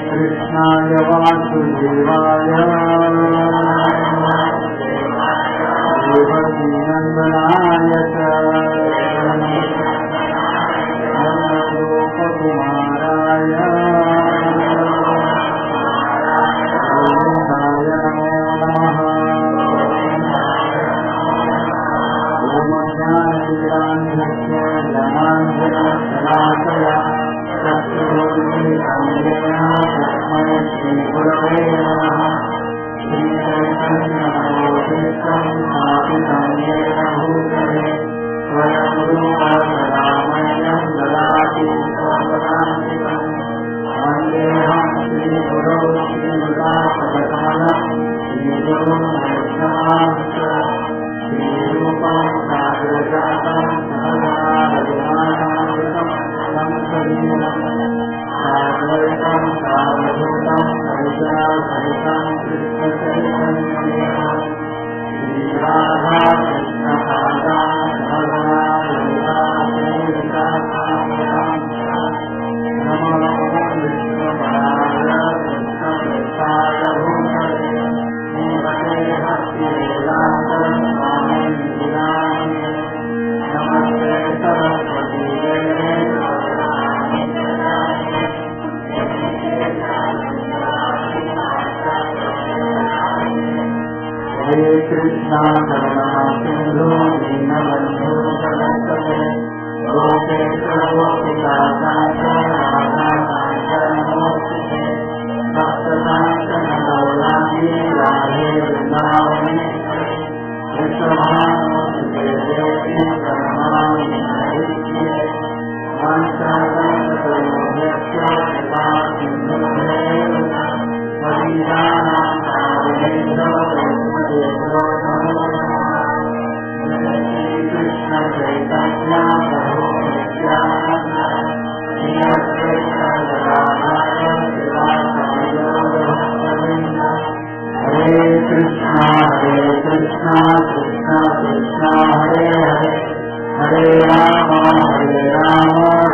कृष्णाय वासुदेवाय देवकीनन्दनाय च नन्दगोपकुमाराय गोविन्दाय नमो नमः। ॐ ज्ञानतिमिरान्धस्य ज्ञानाञ्जनशलाकया तस्मै श्रीगुरवे नमः। श्रीचैतन्यमनोभीष्टं स्थापितं येन भूतले स्वयं रूपा रामय्यं ददाति स्वपदान्तिकं। वन्देऽहं श्रीगुरौ श्रीयुतापदकमलं श्रीगुरुं वैष्णवांश्च श्रीरूपं साग्रजातं सहजा रघुनाथामृतं संसदीयम् साद्वैतं सावधूतं सरिजासहितं कृष्णचैतन्यदेवं श्रीराधा कृष्णपादां सहगना नमो विष्णुपदाय कृष्णप्रेष्ठाय भूतले श्रीमते भक्तिवेदान्त स्वामिने नमस्ते सरस्वती देवे हरे कृष्णा करुणा सिंधु दीनबन्धु जगत्पते गोपेश गोपिकाकान्त राधाकान्त नमोस्तुते भक्तकान्त गौराङ्गी राधे वृन्दावनेश्वरि वृषभानुसुते देवी प्रणमामि हरिप्रिये वाञ्छाकल्पतरुभ्यश्च कृपा सिन्धुभ्येव पतितानां पावनेभ्यो वैष्णवेभ्यो नमो नमः। जय श्रीकृष्ण चैतन्य प्रभु नित्यानन्द श्री अद्वैत गदाधर श्रीवासादि गौरभक्तवृन्द। हरे Krishna Krishna Krishna Hare Hare Hare Ram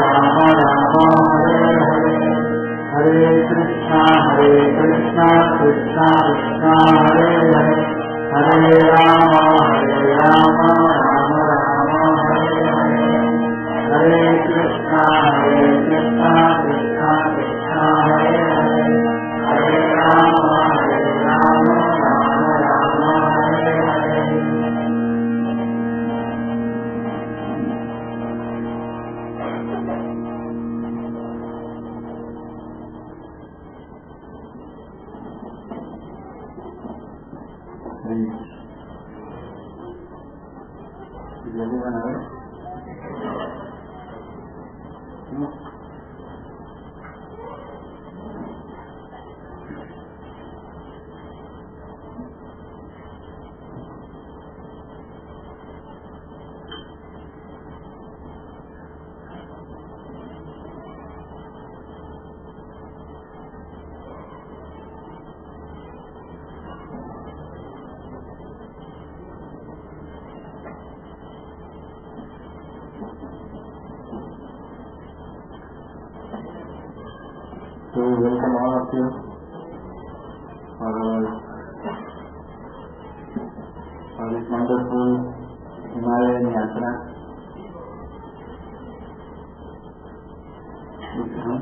Ram Ram Hare Hare Hare Krishna Krishna Krishna Hare Hare Hare Ram Ram Hare Hare Hare Krishna Krishna Krishna Hare Hare Hare Ram Ram Hare Hare. So welcome all of you for our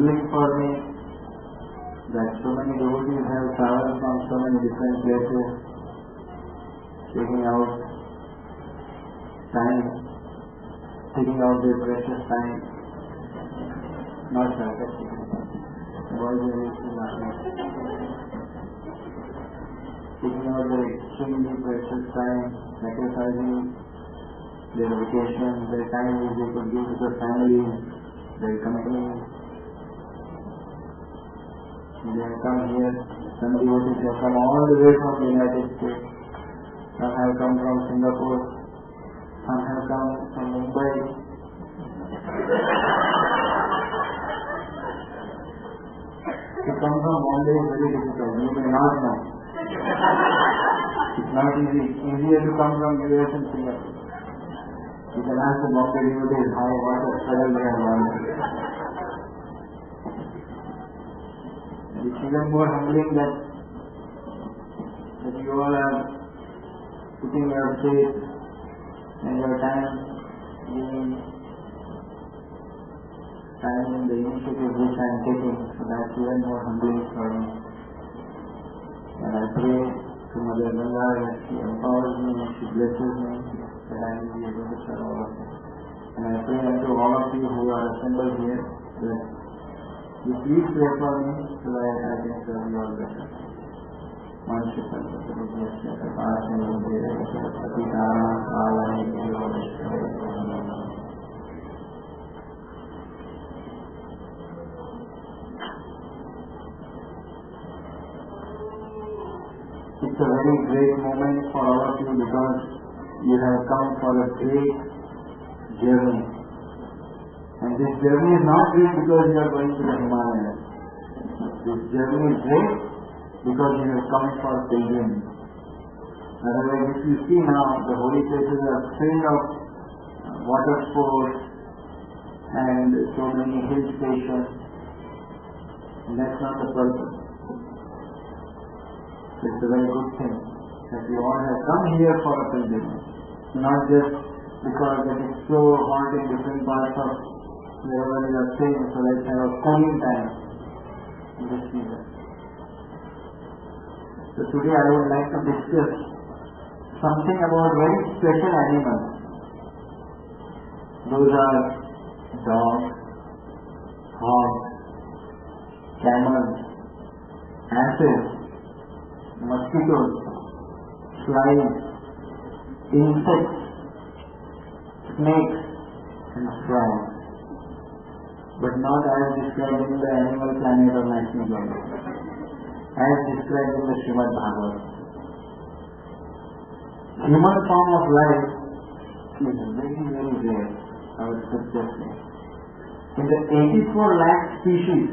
humbling for me that so many devotees have traveled from so many different places, taking out time, taking out their precious time, not sarcastic, taking out their extremely precious time, sacrificing their vacation, their time which they could give to their family, their company. They have come here. Some devotees have come all the way from the United States. Some have come from Singapore. Some have come from Mumbai. To come from Bombay is very difficult. You may not know. It's not easy. Easier to come from US and Singapore. You can ask the Bombay devotees what a struggle they have gone through. It's even more humbling that you all are putting your faith and your time in the initiative which I am taking, so that's even more humbling for me. And I pray to Mother Ganga that she empowers me and she blesses me that I will be able to serve all of them. And I pray unto all of you who are assembled here that you please pray for me so that I can serve you all better. It's a very great moment for all of you because you have come for a great journey. And this journey is not great because you are going to the Himalayas. This journey is great because you have come for pilgrimage. Otherwise, if you see now, the holy places are filled of water sports and so many hill stations. And that's not the purpose. It's a very good thing that you all have come here for a pilgrimage. Not just because it is so hot in different parts of wherever you are staying, so let's have a cooling time in this season. So today I would like to discuss something about very special animals. Those are dogs, hogs, camels, asses, mosquitoes, flies, insects, snakes and frogs. But not as described in the Animal Planet or National Geographic, as described in the Srimad Bhagavatam. Human form of life is very, very rare, our scripture says. In the 84 lakh species,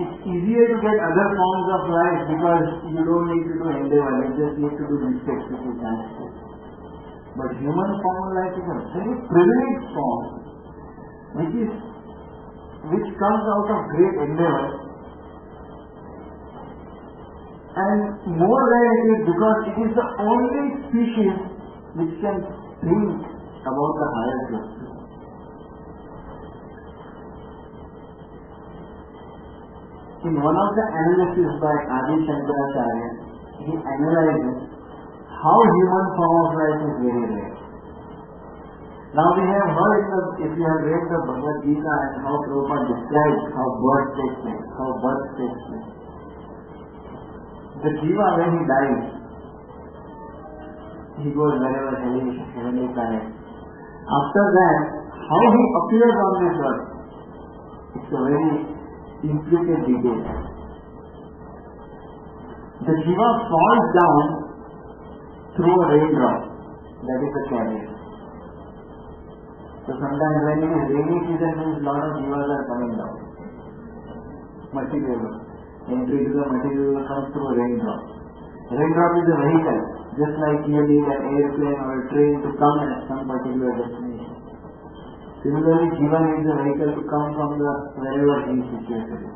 it's easier to get other forms of life because you don't need to do endeavor, you just need to do mistakes which is natural. But human form of life is a very privileged form which comes out of great endeavor. And more rare it is because it is the only species which can think about the higher truth. In one of the analyses by Adi Shankaracharya, he analyzes how human form of life is very rare. Now we have heard, if you have read the Bhagavad Gita and how Prabhupada describes how birth takes place, how birth takes place. The jiva, when he dies, he goes wherever heavenly planet. After that, how he appears on this earth, it's a very intricate detail. The jiva falls down through a raindrop, that is a carrier. So sometimes when it is rainy season, means lot of jivas are coming down. Material. Entry to the material comes through a raindrop. Raindrop is a vehicle, just like you need an airplane or a train to come at some particular destination. Similarly, jiva needs a vehicle to come from the wherever he is situated.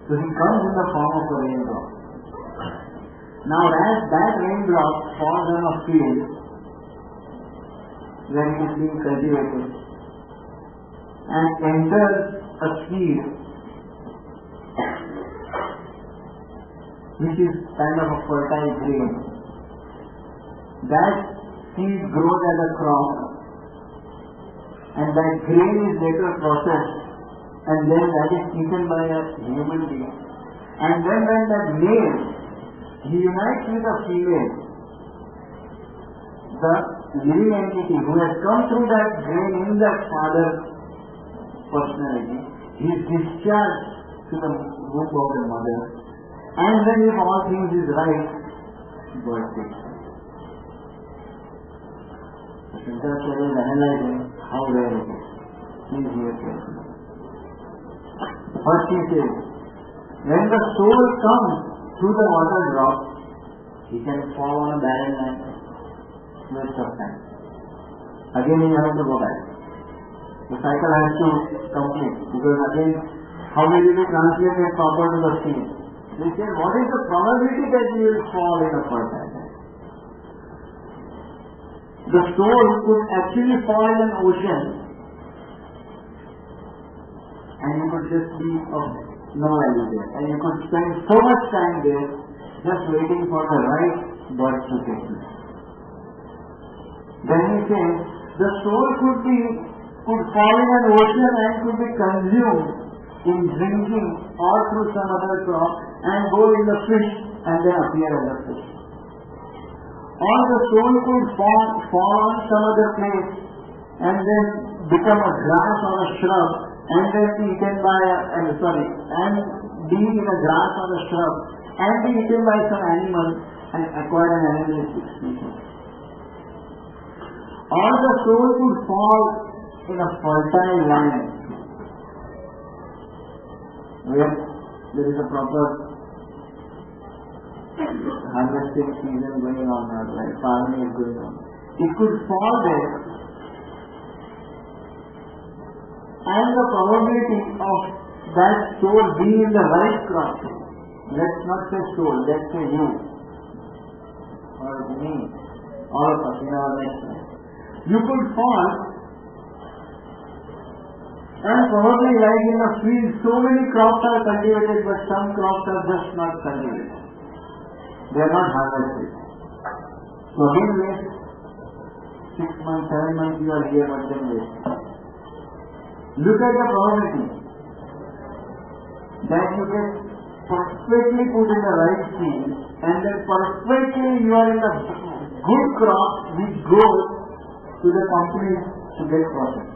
So he comes in the form of a raindrop. Now as that raindrop falls on a field where it is being cultivated, and enters a seed, which is kind of a fertile grain. That seed grows as a crop, and that grain is later processed, and then that is eaten by a human being. And then when that male he unites with a female, the living entity who has come through that grain in that father's personality, he is discharged to the womb of the mother, and then if all things is right, birth takes place. Shankaracharya is analyzing how rare it is. Please hear carefully. First he says, when the soul comes through the water drop, he can fall on a barren land, waste of time. Again you have to go back. The cycle has to complete, because again, how will you translate it proper to the scene? They say, what is the probability that you will fall in a fertile land? The soul could actually fall in an ocean, and you could just be of no value there, and you could spend so much time there just waiting for the right birth to take place. Then he says, the soul could fall in an ocean and could be consumed in drinking or through some other crop and go in the fish and then appear as a fish. Or the soul could fall on some other place and then become a grass or a shrub and then be eaten by and be in a grass or a shrub and be eaten by some animal and acquire an animalistic species. Or the soul could fall in a fertile land where there is a proper harvesting season going on, like farming is going on. It could fall there, and the probability of that soul being in the right crop, let's not say soul, let's say you or me, all of us in our next life, you could fall, and probably like in the field, so many crops are cultivated, but some crops are just not cultivated. They are not harvested. So again waste. 6 months, 7 months you are here, but then waste. Look at the probability that you get perfectly put in the right field, and then perfectly you are in the good crop which goes to the company to get profit.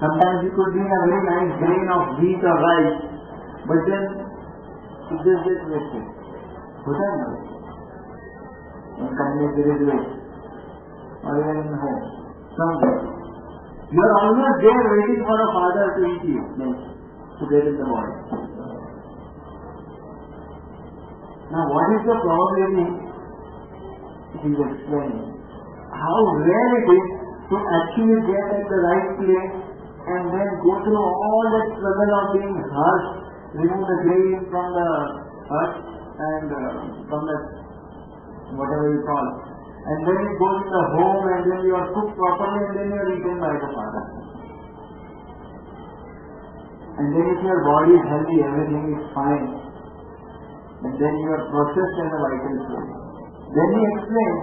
Sometimes you could be in a very nice grain of wheat or rice, but then it just gets wasted. होता है ना? In company there is waste, or even in home, somewhere. You are always there waiting for a father to eat you, to get in the body. Now what is the probability? He is explaining how rare it is to actually get at the right place and then go through all that struggle of being hushed, remove the grain from the earth and from the whatever you call, and then it goes in the home and then you are cooked properly and then you are eaten by the father. And then if your body is healthy, everything is fine, and then you are processed as a vital soul. Then he explains,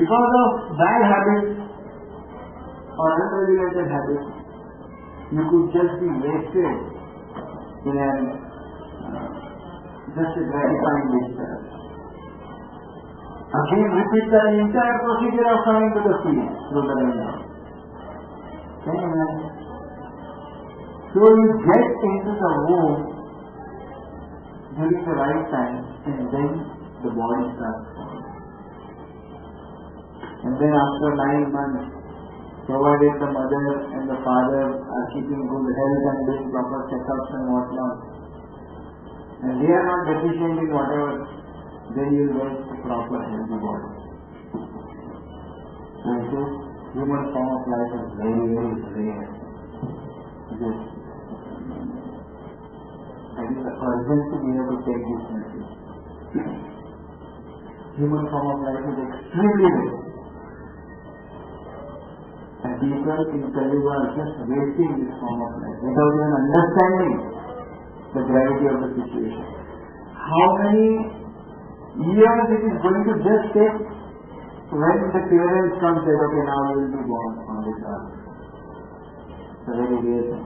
because of bad habits or unregulated habits, you could just be wasted in just a gratifying discharge. Again, repeat the entire procedure of coming to the field through the window. Can you imagine? So you get into the womb during the right time, and then the body starts falling. And then after 9 months, provided the mother and the father are keeping good health and doing proper checkups and whatnot, and they are not deficient in whatever, then you will get a proper healthy body. So this human form of life is very, very rare. I think the urgency we have to take this message. Human form of life is extremely rare. And people in Kali are just wasting this form of life without even understanding the gravity of the situation. How many years it is going to just take when the clearance comes that okay, now we will be born on this earth. It's a very real thing.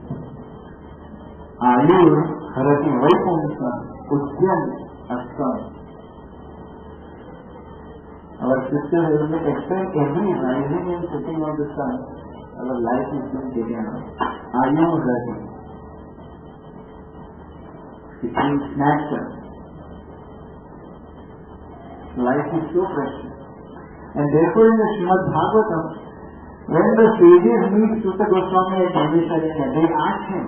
Ayur Harati Vaikunta Udyan Astam. Our sisters will explain every rising and setting of the sun, our life is being taken away. Ayur Harati. It means snatcher. Life is so precious. And therefore in the Srimad Bhagavatam, when the sages meet Sutta Goswami at Naimisharanya, they ask him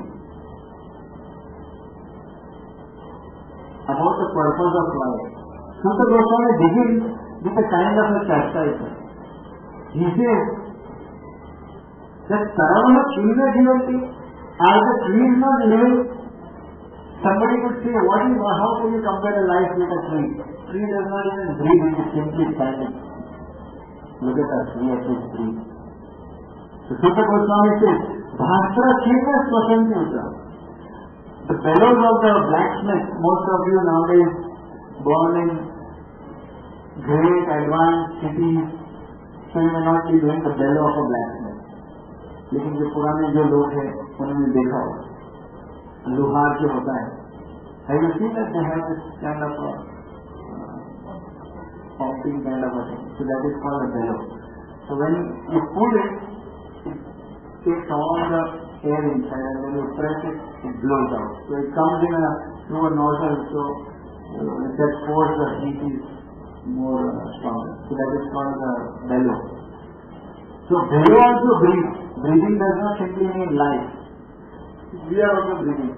about the purpose of life. Sutta Goswami begins with a kind of a chastisement. He says that Saravaha Trina Jivanti, are the trees not living? Somebody could say, how can you compare a life with a tree? Tree does not even breathe, it is simply standing. Look at us, we at least breathe. So Sutta Goswami says, Bhastra Chirna Swasanti Uta. The fellows of the blacksmith, most of you nowadays born in great advanced cities, so you may not be doing the bellow of a blacksmith. लेकिन जो पुराने जो लोग हैं उन्होंने देखा होगा लोहार जो होता है, have you seen that they have this kind of a pumping kind of a thing? So that is called a bellow. So when you pull it, it takes all the air inside, and when you press it, it blows out. So it comes in through a nozzle, so that force the heat is more stronger. So that is called the bellow. So bellow also breathes. Breathing does not simply mean life. We are also breathing.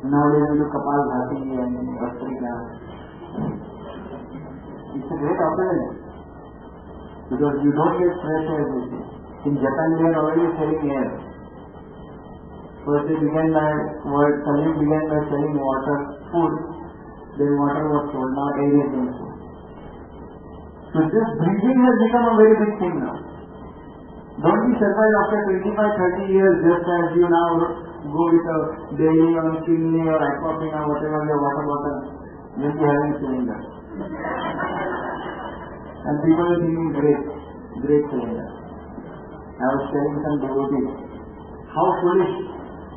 Nowadays we do Kapalbhati and Vastrika. It's a great operation because you don't get fresh air with it. In Japan they are already selling air. First they began by selling water, food. Then water was sold. Now air is being sold. So this breathing has become a very big thing now. Don't be surprised after 25-30 years just as you now go with a daily or kidney or aquafina or whatever your water bottle, you'll be having cylinder. And people are thinking great cylinder. I was telling some devotees, how foolish.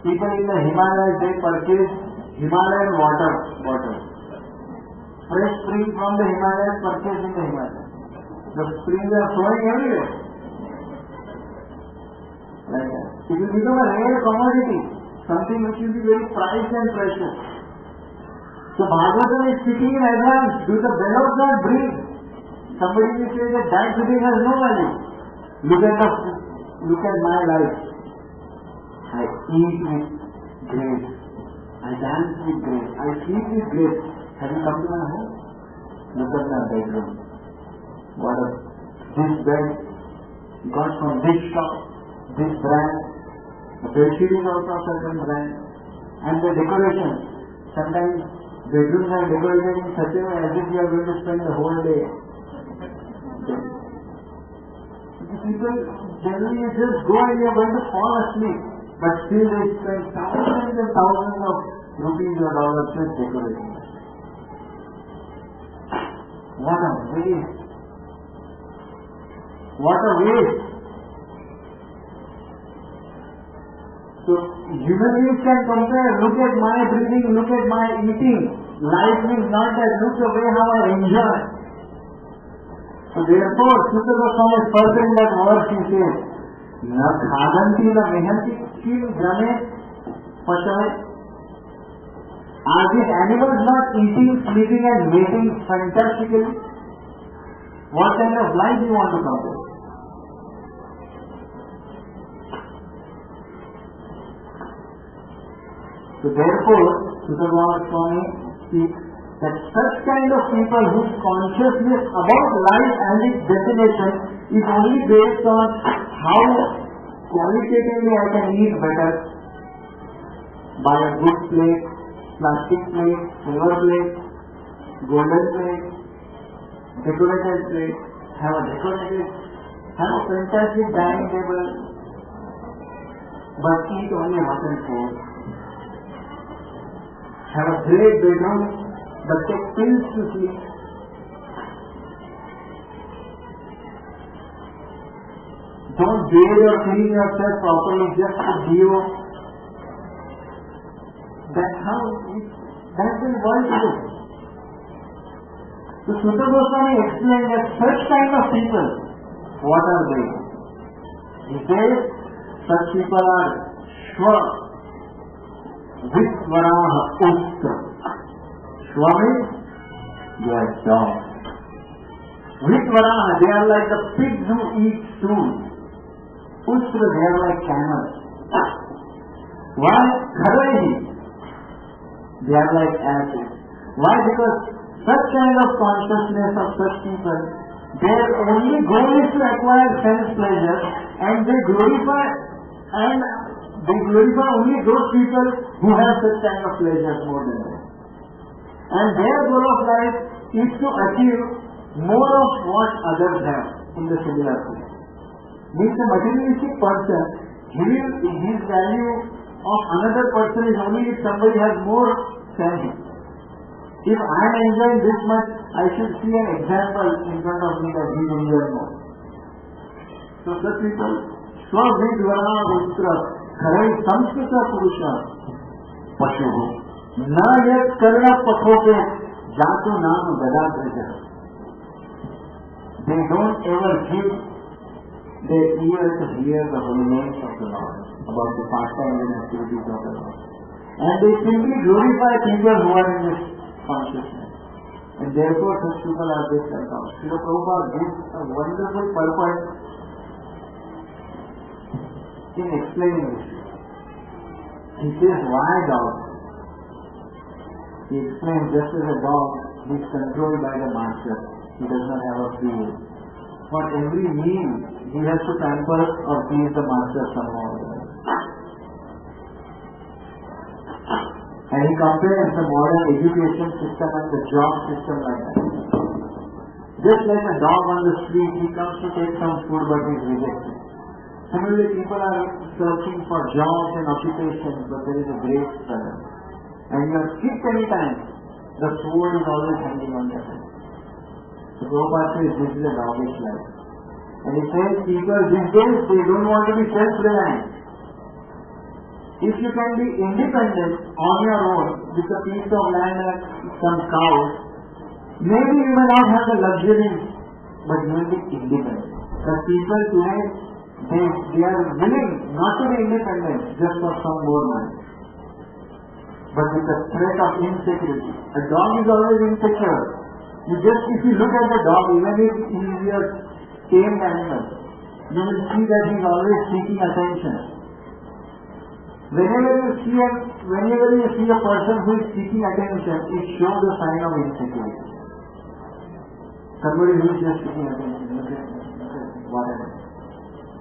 People in the Himalayas, they purchase Himalayan water bottles. Fresh spring from the Himalayas purchased in the Himalayas. The springs are flowing everywhere. Like that. It will become a rare commodity, something which will be very priced and precious. So Bhagavatam is speaking in advance. Do the bellows not breathe? Somebody will say that breathing has no value. Look at my life. I eat with grace. I dance with grace. I sleep with grace. Have you come to my home? Look at my bedroom. This bed got from this shop. This brand, the bedsheet is also a certain brand, and the decoration. Sometimes bedrooms are decorated in such a way as if you are going to spend the whole day. People generally just go and you are going to fall asleep, but still they spend thousands and thousands of rupees or dollars just decorating. What a waste! What a waste! So human beings can compare, look at my breathing, look at my eating. Life is not that, look the way how I enjoy. So therefore, Sutta Goswami is further in that verse, he says, Na khadanti na mehanti kim jane pashai. Are these animals not eating, sleeping and mating fantastically? What kind of life do you want to compare? So therefore, Sutta Goswami speaks that such kind of people whose consciousness about life and its destination is only based on how qualitatively I can eat better, buy a good plate, plastic plate, silver plate, golden plate, decorated plate, have a decorated have a fantastic dining table, but eat only rotten food. Have a great bedroom, but take pills to sleep. Don't bathe or clean yourself properly just to deo. That's the world is. So Sutta Goswami explained that such kind of people, what are they? He says, such people are Shwa, Vitvaraha, Ustra. Shwa means they are dogs. Vitvaraha, they are like the pigs who eat stool. Ustra, they are like camels. Why? Kharaji, they are like asses. Why? Because such kind of consciousness of such people, their only goal is to acquire sense pleasure, and they glorify only those people who have such kind of pleasure more than them. And their goal of life is to achieve more of what others have in the similar way. Means a materialistic person, his value of another person is only if somebody has more than him. If I am enjoying this much, I should see an example in front of me that he is enjoying more. So such people, Swavidvara Ustra, Kharai Samskrita Purusha, Pashuhu, Na Yat Karna Pathoke, Jatu Nam Gadadraja. They don't ever give their ear to hear the holy names of the Lord, about the pastimes and activities of the Lord. And they simply glorify people who are in this consciousness. And therefore such people are this like us. Srila Prabhupada gives a wonderful purpose in explaining this. He says, why dog? He explains, just as a dog is controlled by the master, he does not have a free will. For every meal, he has to pamper or please the master somehow. And he compares the modern education system and the job system like that. Just like a dog on the street, he comes to take some food but he is rejected. Similarly, people are searching for jobs and occupations, but there is a great struggle. And you are kicked any time, the sword is always hanging on your head. So Prabhupada says this is a doggish life. And he says people these days, they don't want to be self-reliant. If you can be independent on your own with a piece of land and some cows, maybe you may not have the luxury, but you will be independent. The people today, they are willing not to be independent just for some more money. But with the threat of insecurity. A dog is always insecure. If you look at the dog, even if he is a tamed animal, you will see that he is always seeking attention. Whenever you see a person who is seeking attention, it shows a sign of insecurity. Somebody who is just seeking attention, whatever.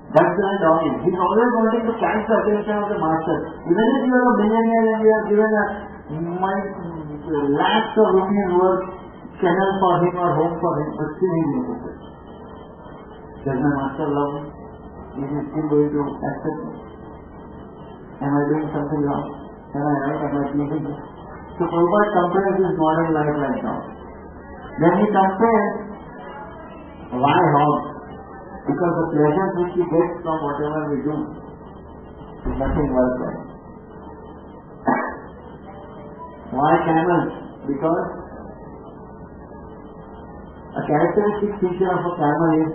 That's the way dog is. He is always wanting to catch the attention of the master. Even if you are a millionaire and you are given a lakhs of rupees worth kennel for him or home for him, but still he is insecure. Does my master love me? Is he still going to accept me? Am I doing something wrong? Am I right? Am I pleasing him? So Prabhupada compares his modern life like that. Then he compares why hogs? Because the pleasures which we get from whatever we do is nothing worthwhile. Why camels? Because a characteristic feature of a camel is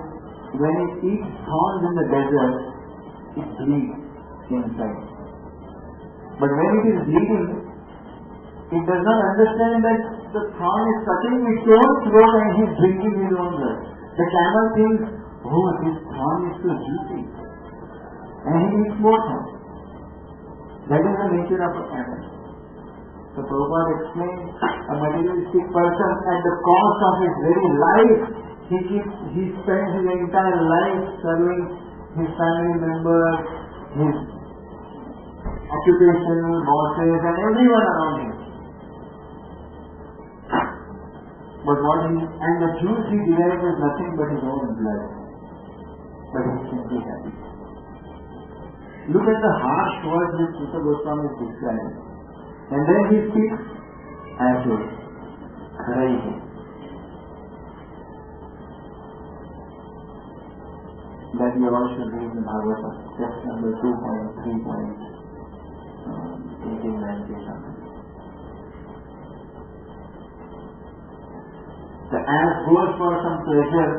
when it eats thorns in the desert, it bleeds inside. But when it is bleeding, it does not understand that the thorn is cutting its own throat and he is drinking his own blood. The camel thinks, oh, this thorn is so juicy. And he eats more thorn. That is the nature of a camel. So Prabhupada explains, a materialistic person at the cost of his very life, he spends his entire life serving his family members, his occupation, bosses and everyone around him. But and the juice he derives is nothing but his own blood. but he is simply happy. Look at the harsh words which Sutta Goswami is describing. And then he speaks as a Kharai hai. That you all should read in Bhagavata, text number 2.3.1890 something. The ass goes for some pleasure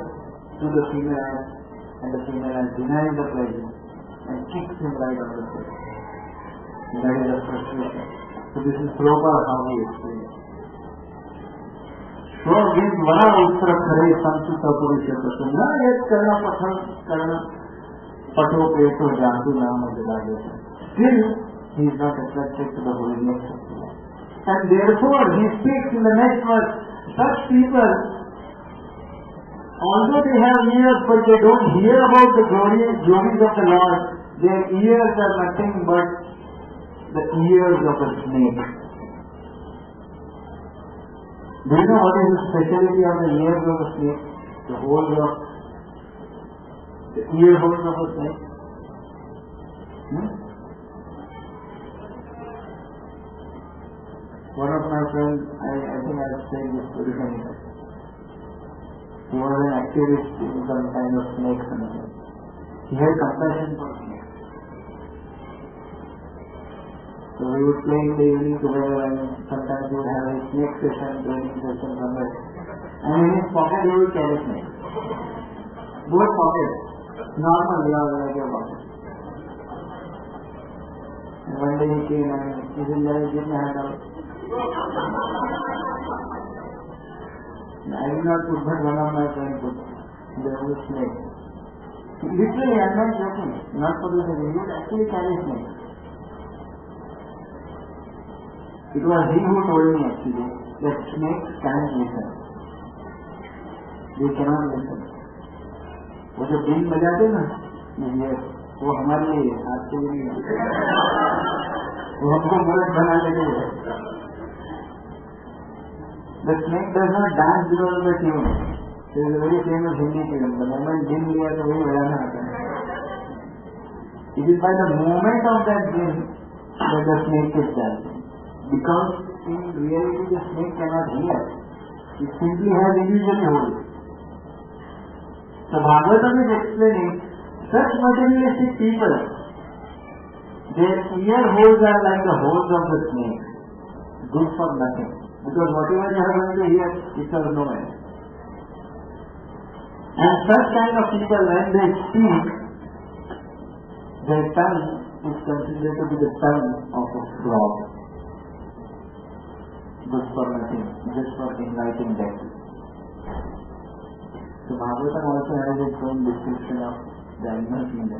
to the female ass, and the female ass denies the pleasure and kicks him right on the face. And that is the frustration. So this is Prabhupada how he explains. So this vara uttra khare samsutta purusha na yet karna pato peto jantu nama jagannatha. Still he is not attracted to the holiness of the Lord. And therefore he speaks in the next verse, such people, although they have ears but they don't hear about the glories of the Lord, their ears are nothing but the ears of a snake. Do you know what is the speciality of the ears of a snake? The ear holes of a snake? One of my friends, I think I have said this very many times. He was an activist in some kind of snake something. He had compassion for snakes. So we would play in the evening together, and sometimes we would have a snake session, training session somewhere. And in his pocket he would carry snakes. Both pockets. Normal, like your pocket. And one day he came and he said, give me a hand out. I did not put, but one of my friends put. There was a snake. Literally, I am not joking. Not for this reason. He would actually carry snakes. It was he who told me actually that snakes can't listen. They cannot listen. वो जो been बजाते ना, ये वो हमारे लिए आपके लिए नहीं, वो हमको मदद बनाने के लिए. The snake does not dance because of the tune. There is a very famous Hindi tune. The moment bin लिया तो वही बजाना आता है. It is by the movement of that bin that the snake is dancing. Because in reality the snake cannot hear. It simply has illusory hold. So Bhagavatam is explaining such materialistic people, their ear holes are like the holes of the snake, good for nothing. Because whatever you are going to hear, it serves no end. And such kind of people, when they speak, their tongue is considered to be the tongue of a frog. Good for nothing, just for inviting death. So Bhagavatam also has its own description of the animal kingdom.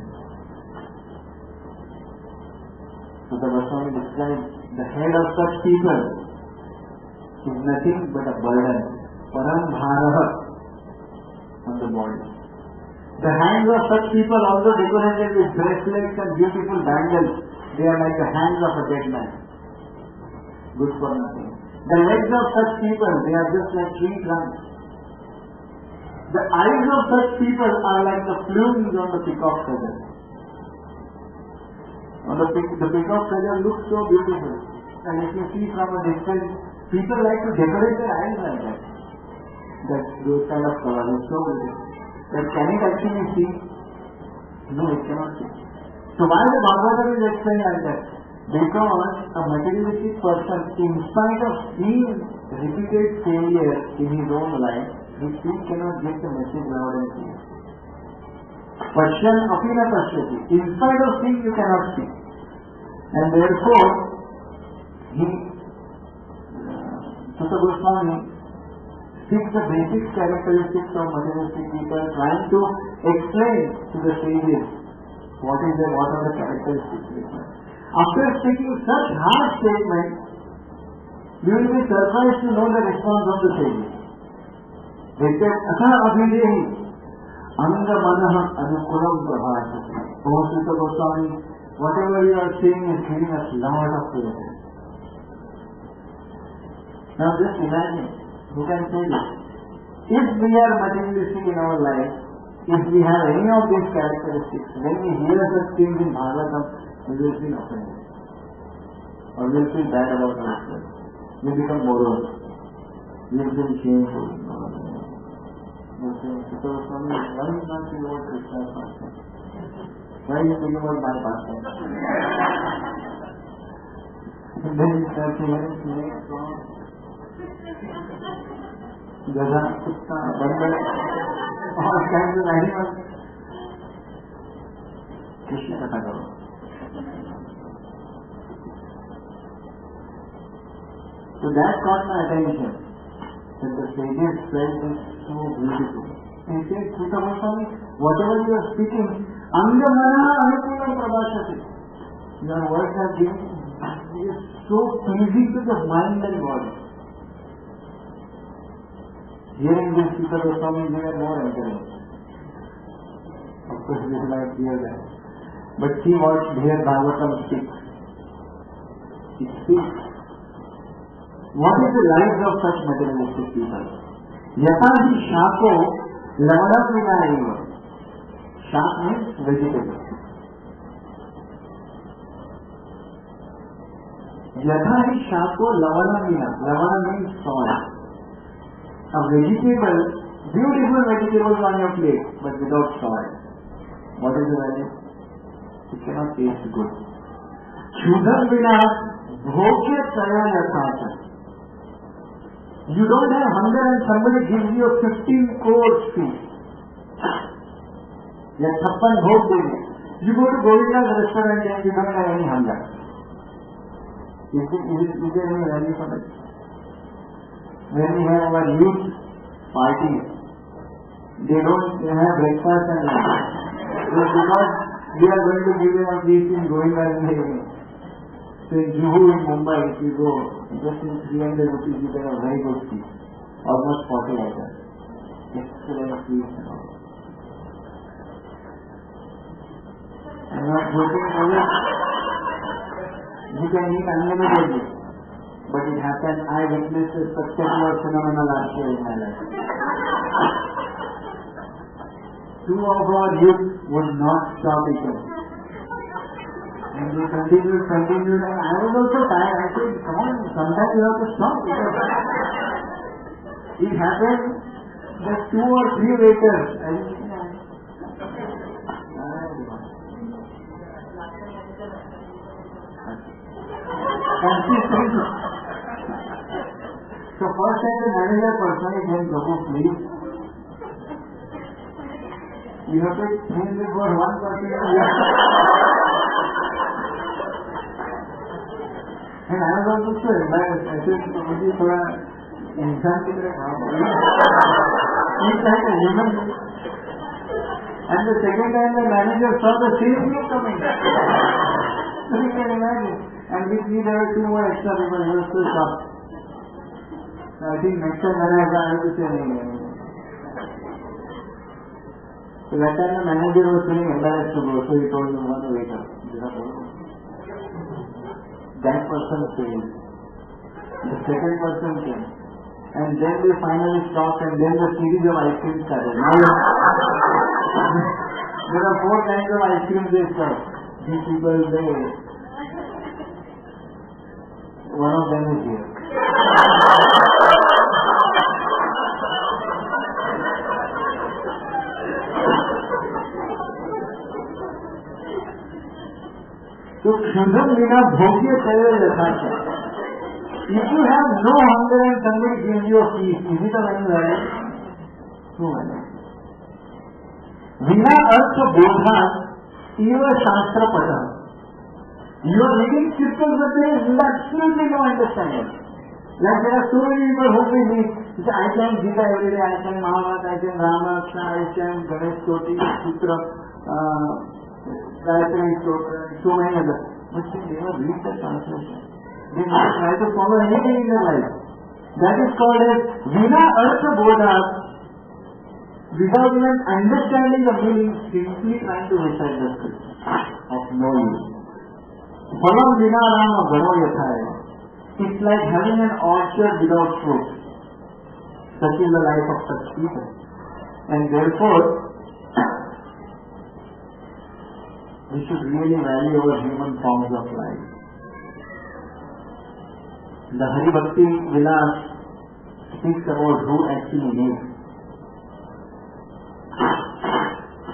So the Goswami describes the head of such people is nothing but a burden, param bharaha, on the body. The hands of such people, also decorated with bracelets and beautiful bangles, they are like the hands of a dead man. Good for nothing. The legs of such people, they are just like tree trunks. The eyes of such people are like the plumes on the peacock feather. The peacock feather looks so beautiful. And if you see from a distance, people like to decorate their eyes like that. Those kind of colors, it's so beautiful. But can it actually see? No, it cannot see. So why the Bhagavatam is explained like that? Because a materialistic person, in spite of seeing repeated failure in his own life, he still cannot get the message loud and clear. Pasyan apina pashyati. In spite of seeing, you cannot see. And therefore, Sutta Goswami speaks the basic characteristics of materialistic people, trying to explain to the sages what are the characteristics. After speaking such hard statements, you will be surprised to know the response of the sages. They said, Atha abhidehi anga manaha anukulam prabhasati. Oh Sutta Goswami, whatever you are saying is giving us lot of pleasure. Now just imagine, who can say this? If we are materialistic in our life, If we have any of these characteristics, when we hear such things in Bhagavatam, we will feel offended. Or we will feel bad about ourselves. We will become moral. We will feel shameful. We will say, because Swami, why is not speaking about Krishna's pastime? Why is he speaking about my pastime? And then we start hearing snakes, frogs, Gaza, Kutta, Bandar, all kinds of animals. Krishna Katha karo. So that caught my attention. That the sages felt this so beautiful. And he said, Sutta Goswami, whatever you are speaking, Angamana Anukulam Prabhashati. Your words are given, it is so pleasing to the mind and body. Hearing this, Sutta Goswami is even more encouraged. Of course, we will not hear that. But see what here Bhagavatam speaks. It speaks. What is the lives of such materialistic people? Yatha hi shako lavanam vina eva. Shak means vegetable. Yatha hi shako lavanam vina. Lavana means soil. A vegetable, beautiful vegetables on your plate, but without soil. What is the value? It cannot taste good. Shudham vina bhogya taya yathata. You don't have hunger and somebody gives you a 15-course feast. Ya 56 bhog devi. You go to Govinda's restaurant and you don't have any hunger. Is there any value for that? When we have our youth parties, they don't have breakfast and lunch. Because we are going to give them a feast in Govinda in the evening. So in Juhu in Mumbai, if you go, just in 300 rupees you get a very good feast. Almost 40 items. Excellent feast and all. I'm not joking over it. You can eat unlimitedly. But it happened, I witnessed a spectacular phenomenon last year in my life. 2 of our youth would not stop eating. And they continued, and I was also tired. I said, come on, sometimes you have to stop. It happened that 2 or 3 waiters, consistently. So first time the manager personally came, Prabhu, please. You have to change it for one person. And I was also so embarrassed. I said, मुझे थोड़ा इंसान की तरह काम करो. He's like a human. And the second time the manager saw the same look coming. So you can imagine. And with me there were 2 more extra people. He was so shocked. So I think next time when I have to say anything. So that time the manager was feeling embarrassed to go. So he told me one waiter. That person failed. The second person came. And then they finally stopped and then the series of ice cream started. Now there are 4 kinds of ice cream they serve. These people, one of them is here. So, Shudham vina bhogya taya yathasya. If you have no hunger and somebody gives you a feast, is it of any value? No value. Vina artha bodha eva shastra pada. You are reading scriptures but there is absolutely no understanding. Like there are so many people who will read, I can Gita every day, I can Mahabharata, I can Ramayana, I can Ganesh Stoti, Sutra, Gayatri Stotra, so many others. But they never read the translation. They never try to follow anything in their life. That is called as Vina Artha Bodha. Without even understanding the meaning, simply trying to recite the scripture of no use. Phalam vina rama garo yathaya. It's like having an orchard without fruit. Such is the life of such people. And therefore, we should really value our human forms of life. The Hari Bhakti Vilas speaks about who actually lives.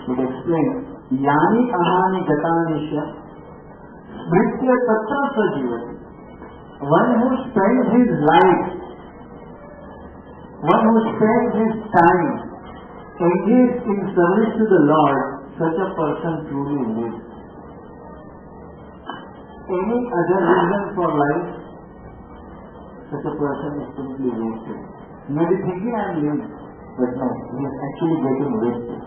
It explains, Yani ahani gatanisha smritya tatra sajivati. One who spends his life, one who spends his time engaged in service to the Lord, such a person truly lives. Any other reason for life, such a person is simply wasted. He may be thinking I am living, but no, he is actually getting wasted.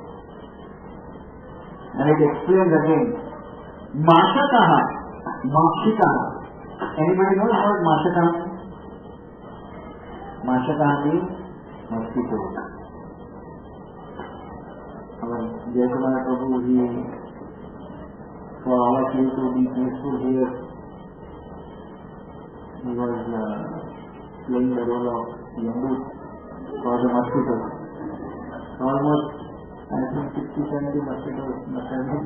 And it explains again, Mashakaha, Makshikaha. Anybody knows what Mashakaha means? Mashakaha means mosquito. Prabhu, for all of you to be peaceful here, he was playing the role of Yambu for the mosquitoes. Almost, I think 60-70 mosquitoes must have been.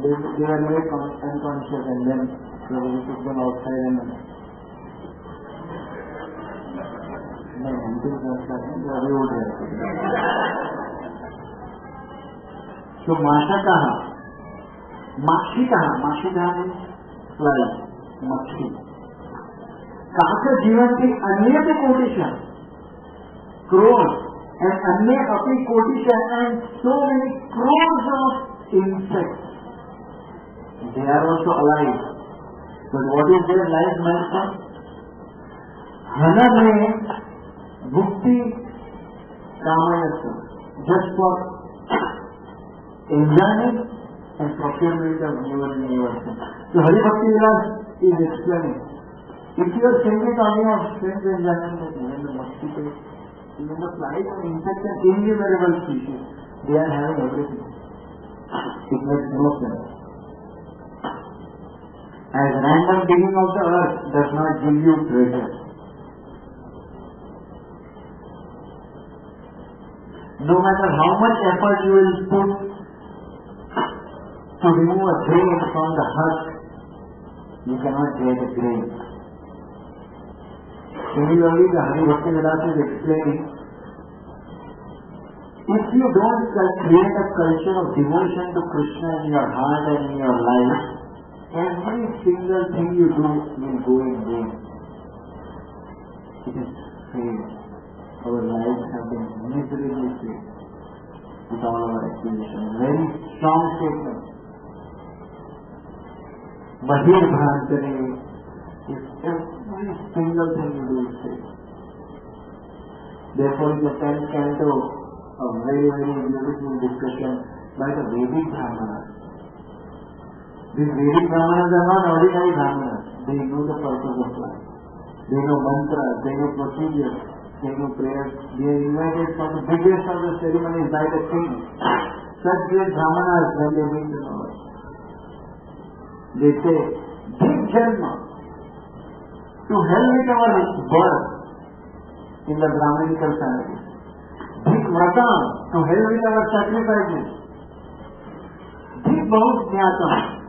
They were made unconscious, and then Prabhu took them outside and until they would have. So Mashakaha, Makshikaha means fly, Makshi. Kaka Jivanti Anyate Kotisha, crores, and Anya Api Kotisha, and so many crores of insects. They are also alive. But what is their life meant for? Hana means Bhukti Kamayasa, just for enjoyment and procurement of newer and newer things. So Hari Bhakti Vilas is explaining. If you are simply talking of sense enjoyment, even the mosquitoes, even the flies and insects and innumerable species, they are having everything. It makes no sense. As random digging of the earth does not give you treasure. No matter how much effort you will put to remove a grain from the husk, you cannot get a grain. Similarly, the Hari Bhakti Vilas is explaining, if you don't create a culture of devotion to Krishna in your heart and in your life, every single thing you do will go in vain. It is failed. Our lives have been miserably failed with all our acquisitions. Very strong statement. Bahir Bhantare, if every single thing you do is failed. Therefore, in the 10th canto, a very, very beautiful discussion by the Vedic Brahmanas. These Vedic Brahmanas are not ordinary Brahmanas. They know the purpose of life. They know mantras, they know procedures, they know prayers. They are invited for the biggest of the ceremonies by the king. Such great Brahmanas, when they meet the Lord, they say, Dhik Janma, to hell with our birth in the Brahminical family. Dhik Vratam, to hell with our sacrifices. Dhik Bahut Jnatam,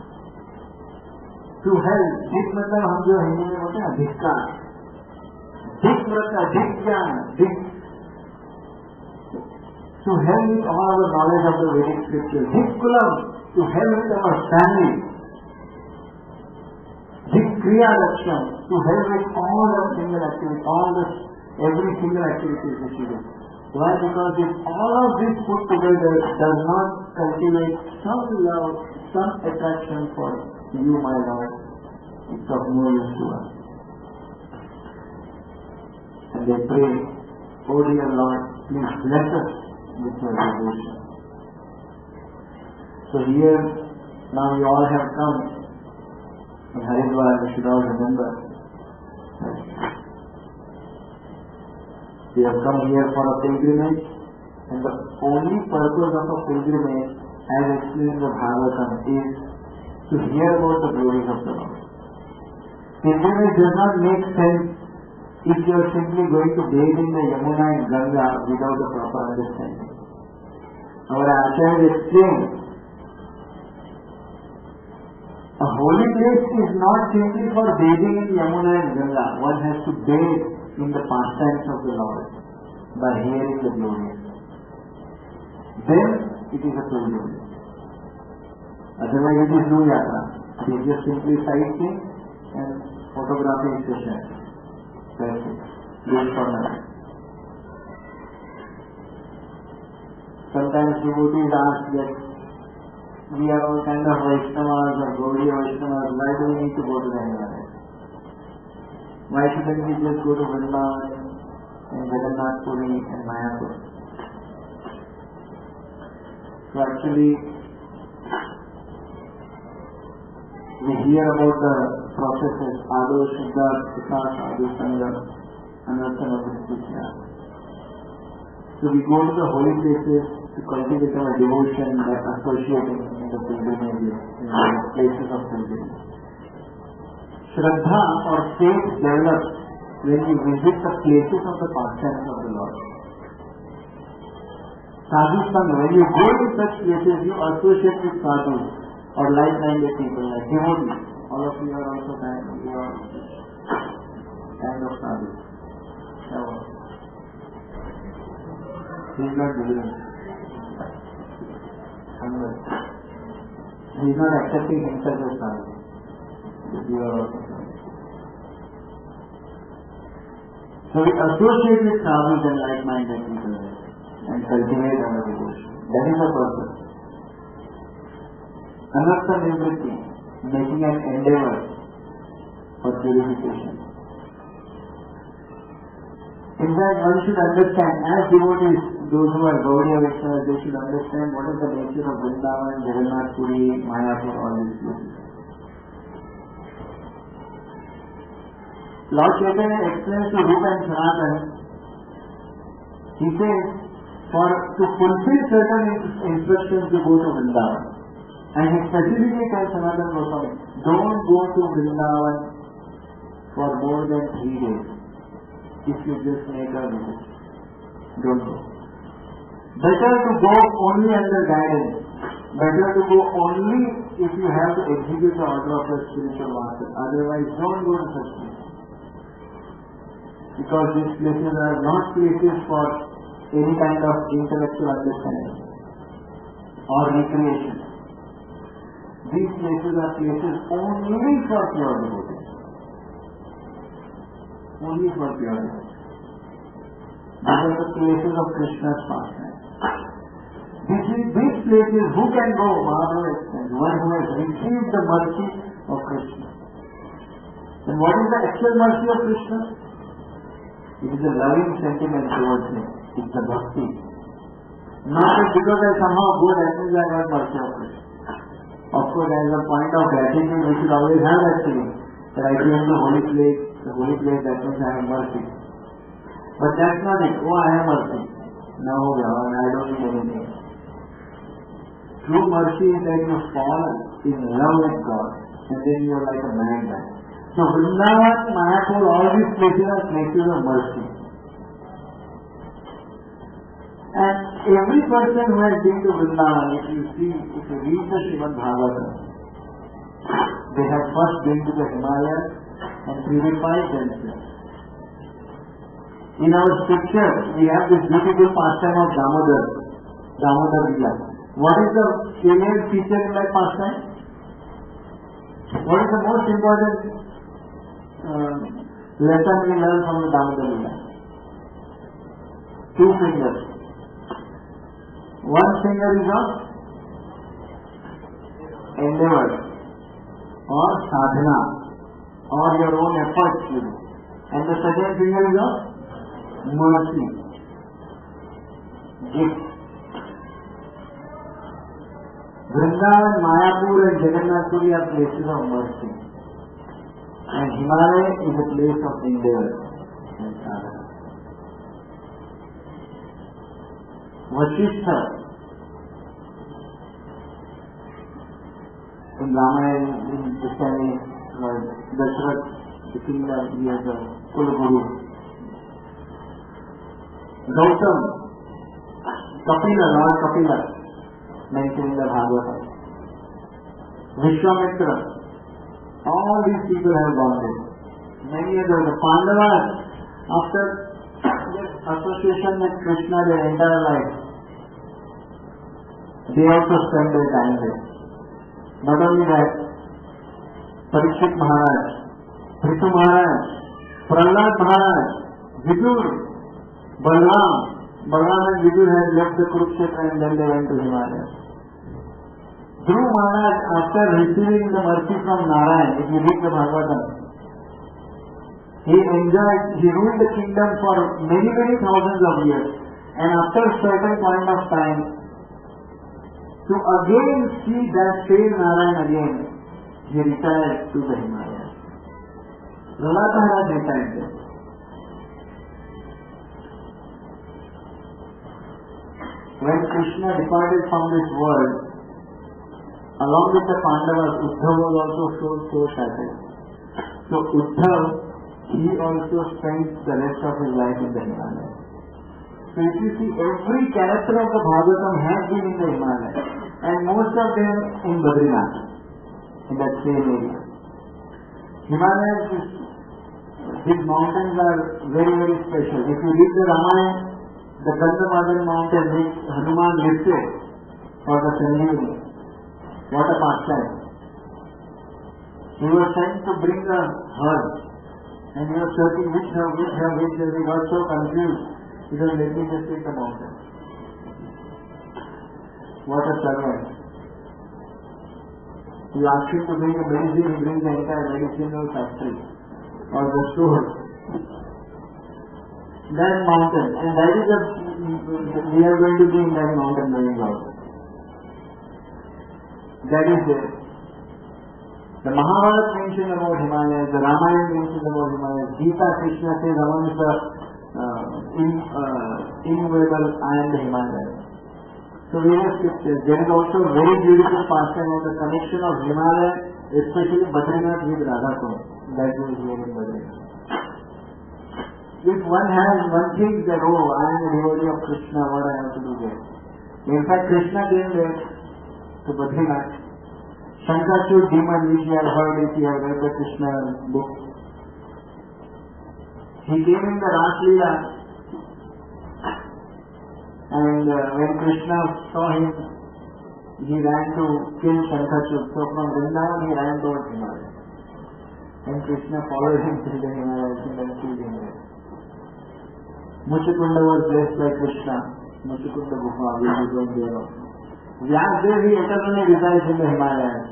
to hell. Dhik matlab hum jo Hindi mein bolte hain धिक्कार. Dhik Vrata, Dhik Jnana, Dhik. To hell with all our knowledge of the Vedic scriptures. Dhik Kulam, to hell with our family. Dhik Kriya Laksham, to hell with all our single activities, every single activity which we do. Why? Because if all of this put together does not cultivate some love, some attraction for you, my Lord, it's of no use to us. And they pray, oh dear Lord, please bless us with your devotion. So here, now you all have come in Haridwar, we should all remember. We have come here for a pilgrimage, and the only purpose of a pilgrimage, as explained in the Bhagavatam, is to hear about the glories of the Lord. Pilgrimage does not make sense if you are simply going to bathe in the Yamuna and Ganga without a proper understanding. Our Acharya explained A holy place is not simply for bathing in Yamuna and Ganga. One has to bathe in the pastimes of the Lord by hearing the glory. Then it is a pilgrimage. Otherwise it is no yatra. It is just simply sightseeing and photography session. That's it. Good for nothing. Sometimes devotees ask that we are all kind of Vaishnavas or Gaudiya Vaishnavas, why do we need to go to the Himalayas? Why shouldn't we just go to Vrindavan and JagannathPriya and Mayapur? So actually, we hear about the processes, Ado, Shuddha, Vikas, Ado, Sangha, Anarthana, Vishya. So we go to the holy places to cultivate our devotion by associating in the pilgrimages, in the places of pilgrimage. Shraddha or faith develops when you visit the places of the pastimes of the Lord. Sadhu Sangha, when you go to such places, you associate with sadhus or like-minded people, like devotees. All of you are also kind of sadhus. He is not doing. He is not accepting himself as sadhu. You are also sadhu. So we associate with sadhus and like-minded people and cultivate our devotion. That is the purpose. Anartha nivritti, making an endeavor for purification. In fact, one should understand, as devotees, those who are Gaudiya Vaishnavas, they should understand what is the nature of Vrindavan, JagannathPriya, Mayapur, all these places. Lord Chaitanya explains to Rupa and Sanatana, he says, to fulfill certain instructions to go to Vrindavan. And he specifically tells Sanatana Goswami, don't go to Vrindavan for more than 3 days. If you just make a visit, don't go. Better to go only under guidance. Better to go only if you have to execute the order of your spiritual master. Otherwise, don't go to such places. Because these places are not places for any kind of intellectual understanding or recreation. These places are places only for pure devotees. Only for pure devotees. These are the places of Krishna's pastime. These places, who can go? Mahaprabhu explains, one who has received the mercy of Krishna. And what is the actual mercy of Krishna? It is a loving sentiment towards him. It's the bhakti. Not that because I somehow go, that means I got mercy of Krishna. Of course, as a point of gratitude, we should always have that feeling that I came to the holy place, that means I have mercy. But that's not it. Oh, I have mercy. No, I don't need anything. True mercy is that you fall in love with God and then you are like a madman. So Vrindavan, Mayapur, all these places are places of mercy. And every person who has been to Vrindavan, if you read the Srimad Bhagavatam, they have first been to the Himalayas and purified themselves. In our scripture, we have this beautiful pastime of Damodar Lila. What is the salient feature in that pastime? What is the most important lesson we learn from the Damodar Lila? 2 fingers. One finger is of endeavor or sadhana or your own efforts. And the second finger is of mercy, gift. Vrindavan, Mayapur and JagannathPriya are places of mercy. And Himalaya is a place of endeavor and sadhana. Vasishtha, in Ramayana, in this time, Dashrath, the kingdom, he has a Kulguru. Gautam, Lord Kapila, mentioned in the Bhagavatam. Vishwamitra, All these people have gone there. Many others, the Pandavas, after their association with Krishna their entire life, they also spend their time there. Not only that, Parikshit Maharaj, Prithu Maharaj, Prahlad Maharaj, Vidur, Balram and Vidur had left the Kurukshetra and then they went to Himalaya. Dhruv Maharaj, after receiving the mercy from Narayan, if you read the Bhagavatam, he ruled the kingdom for many, many thousands of years. And after a certain point of time, to again see that same Narayan again, he retired to the Himalayas. Prahlad Maharaj retired there. When Krishna departed from this world, along with the Pandavas, Uddhav was also so shattered. So Uddhav, he also spent the rest of his life in the Himalayas. So if you see, every character of the Bhagavatam has been in the Himalayas, and most of them in Badrinath, in that same area. Himalayas, these mountains are very, very special. If you read the Ramayana, the Gandhamadhan mountain which Hanuman lifted for the Sanjeevani, what a pastime. He was sent to bring a herd, and he was searching which herb, he got so confused. He said, let me just take the mountain. What a servant. You ask him to bring a medicine, he brings the entire medicinal factory or the store. That mountain, and that is we are going to be in that mountain going out. That is there. The Mahabharata mentioned about Himalayas, the Ramayana mentioned about Himalayas, Gita Krishna says amongst the immovable I am the Himalayas. So various scriptures. There is also a very beautiful pastime of the connection of Himalaya, especially Badrinath with Radhakund. That is here in Badrinath. If one thinks that, oh, I am a devotee of Krishna, what I have to do there? In fact, Krishna came there to Badrinath. Shankachud demon, which you have heard if you have read the Krishna book. He came in the Ras Leela, and when Krishna saw him, he ran to kill Shankachud. So from Vrindavan he ran towards Himalaya. And Krishna followed him to the Himalayas and then killed him there. Muchikunda was blessed by Krishna. Muchikunda Gufa, we are going there also. Vyasdev, he eternally resides in the Himalayas.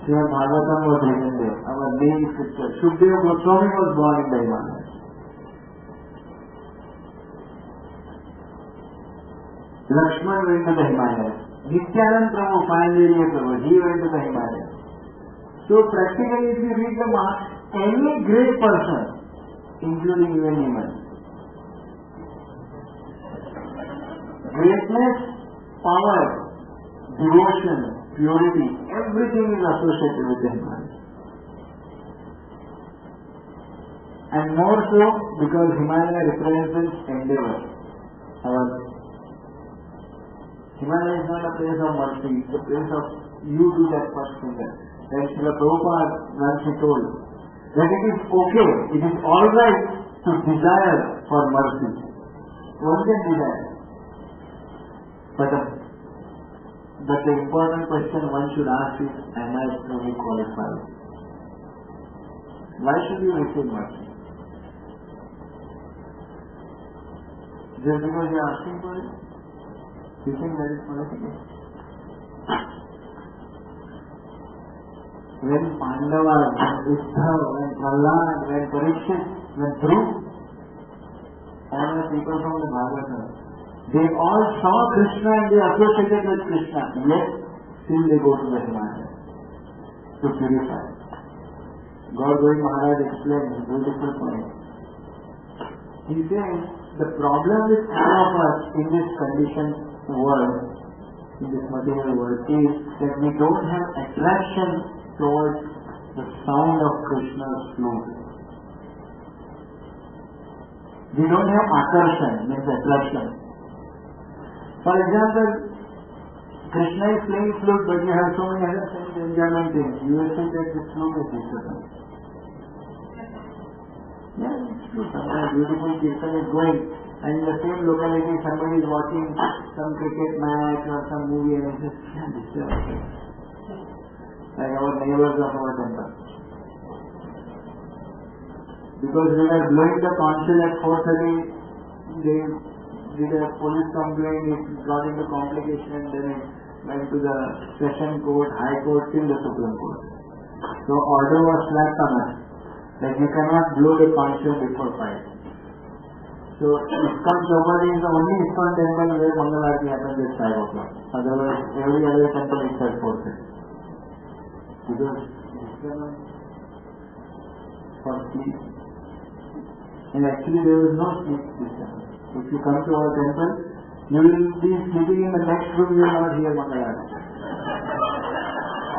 Srimad Bhagavatam was written there. Our main scripture. Shukdeva Goswami was born in the Himalayas. Lakshman went to the Himalayas. Nityanand Prabhu, 500 Prabhu, he went to the Himalayas. So practically if you read the any great person, including even humans, greatness, power, devotion, purity, everything is associated with the Himalayas. And more so because Himalaya represents endeavor. Himalaya is not a place of mercy, it's a place of you do that first finger. Like Srila Prabhupada once he told that it is okay, it is alright to desire for mercy. One can desire. But the important question one should ask is, am I truly qualified? Why should you receive mercy? Just because you are asking for it? You think that is qualification? When Pandavas, when Uddhav, when Prahlad, when Parikshit, when Dhruv, all the people from the Bhagavatam, they all saw Krishna and they associated with Krishna, yet still they go to the Himalayas to purify. Gaurav Maharaj explains a beautiful point. He says, the problem with all of us in this conditioned world, in this material world, is that we don't have attraction towards the sound of Krishna's flute. We don't have akarshan, means attraction. For example, Krishna is playing flute, but you have so many other things, enjoyment things. You will think that this flute is different. Yeah, it's true. Sometimes beautiful kirtan is going, and in the same locality somebody is watching some cricket match or some movie, and it just can't disturb. Like our neighbors of our temple. Because we were blowing the conch at 4:30, they did a police complaint, it got into complication, then it went to the session court, high court, till the Supreme Court. So order was slapped on us, that you cannot blow the conch before 5. So ISKCON Chowpatty is the only ISKCON temple where Mangal Aarti happens at 5 o'clock. Otherwise, every other temple is at 4:30. Because for sleep. And actually there is no sleep this time. If you come to our temple, you will be sleeping in the next room, you will not hear Mangal Aarti.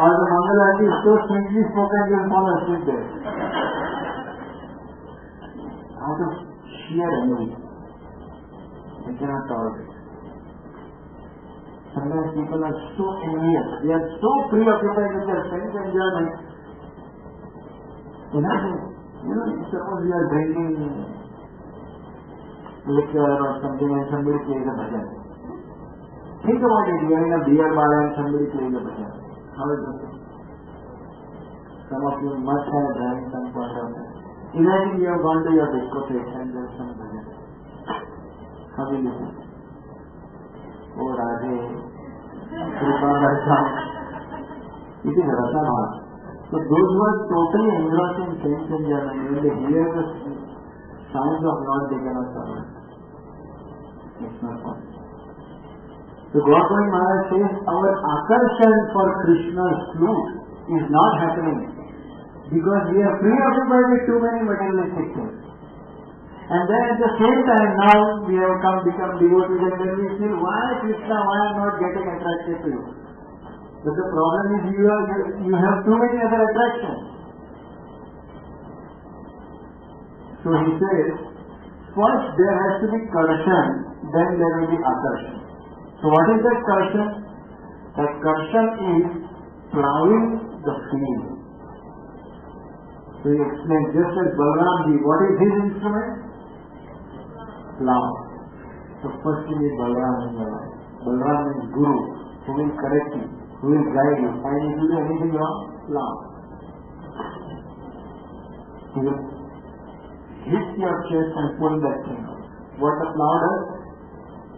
Or the Mangal Aarti is so sweetly spoken, you will fall asleep there. Out of sheer envy, I cannot tolerate. Sometimes people are so envious, they are so preoccupied with their sense enjoyment. Suppose you are drinking liquor or something and somebody plays a bhajan. Think about it, you are in a beer bar and somebody plays a bhajan. How is it? Some of you must have drank some point of time. Imagine you have gone to your discotheque and there is some bhajan. How will you feel? Oh Radhe, Kripa Varsam. It is Rasana. So those who are totally engrossed in sense enjoyment, when they hear the sounds of Lord, they cannot survive. It's not possible. So Gautam Maharaj says, our akarshan for Krishna's flute is not happening because we are preoccupied with too many materialistic things. And then at the same time now we have become devotees, and then we feel, why Krishna, why I am not getting attracted to you? But the problem is you have too many other attractions. So he says, first there has to be karshan, then there will be akarshan. So what is that karshan? That karshan is plowing the field. So he explains, just as Balramji, what is his instrument? Plow. So first you need Balram in your life. Balram is Guru, who will correct you, who will guide you, and if you do anything wrong, plow. He will hit your chest and pull that thing out. What the plow does?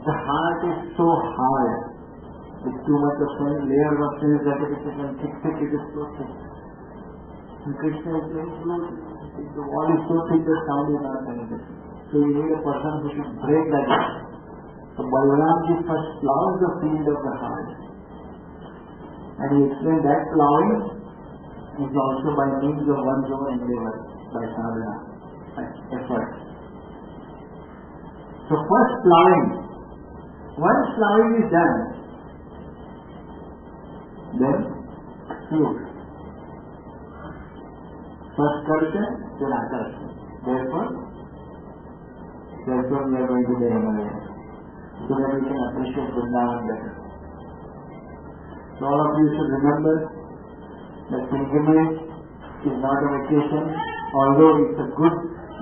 The heart is so hard, with too much of layers of things that it is thick, it is so thick. And Krishna is saying, the wall is so thick, the sound is not penetrating. So you need a person who should break that down. So Balaramji first plows the field of the heart. And he explained that plowing is also by means of one's own endeavor, by sadhana, by effort. So first plowing. Once plowing is done, then flute. First karshan, then akarshan. Therefore we are going to the Himalayas, so that we can appreciate Vrindavan better. So all of you should remember that pilgrimage is not a vacation, although it's a good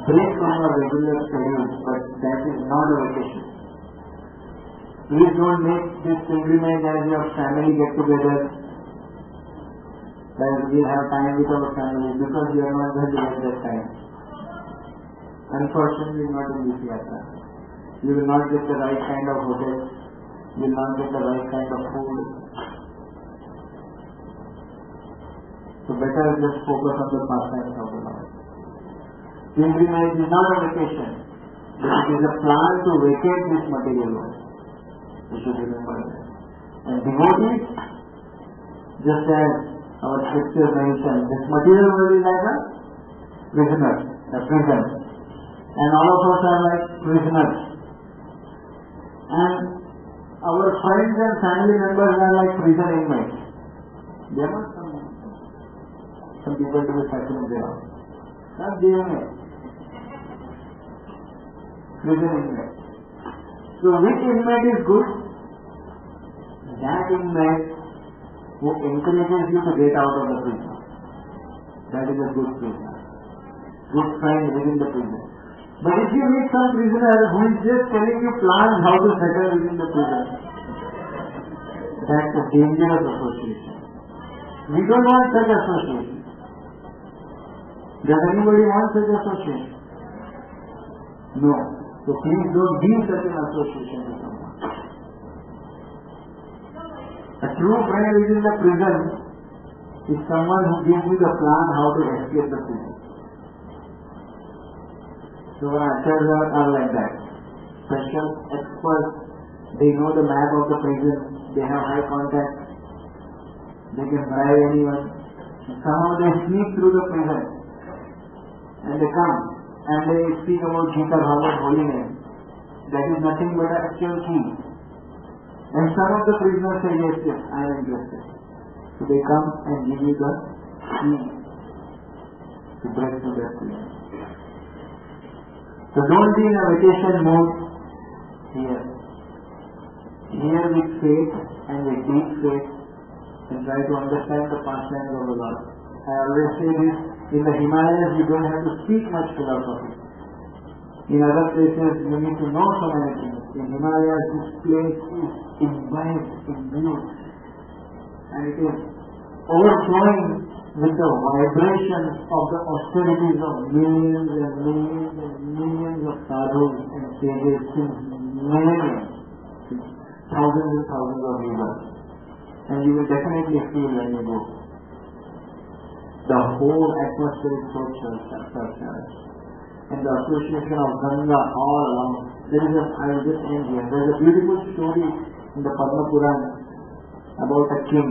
break from our regular schedule, but that is not a vacation. Please don't make this pilgrimage as your family get together, that we have time with our family, because we are not going to get that time. Unfortunately, not in this yatra. You will not get the right kind of hotel, you will not get the right kind of food. So better just focus on the pastimes of the Lord. Pilgrimage is not a vacation, but it is a plan to vacate this material world. You should remember that. And devotees, just as our scripture mentioned, this material world is like a prisoner, a prison. And all of us are like prisoners. And our friends and family members are like prison inmates. They are not some people to be fascinated there. Not giving it. Prison inmate. So which inmate is good? that inmate who encourages you to get out of the prison. That is a good prisoner. Good friend within the prison. But if you meet some prisoner who is just telling you plans how to settle within the prison, that's a dangerous association. We don't want such association. Does anybody want such association? No. So please don't be such an association with someone. A true friend within the prison is someone who gives you the plan how to escape the prison. So our acharyas are like that. Special experts, they know the map of the prison, they have high contact, they can bribe anyone. Somehow they sneak through the prison and they come and they speak about Gita Bhagavad holy name. That is nothing but an actual key. And some of the prisoners say, yes, yes, I am interested. So they come and give you the key to break through that prison. So don't be in a vacation mood here. Here with faith and with deep faith and try to understand the pastimes of the Lord. I always say this, in the Himalayas you don't have to speak much philosophy. In other places you need to know so many things. In Himalayas this place is imbibed in view and it is overflowing with the vibrations of the austerities of millions and millions and millions of sadhus and sages since millennia, since thousands and thousands of years. And you will definitely feel when you go. The whole atmosphere is so charged. And the association of Ganga all around. I will just end here. There is a beautiful story in the Padma Purana about a king,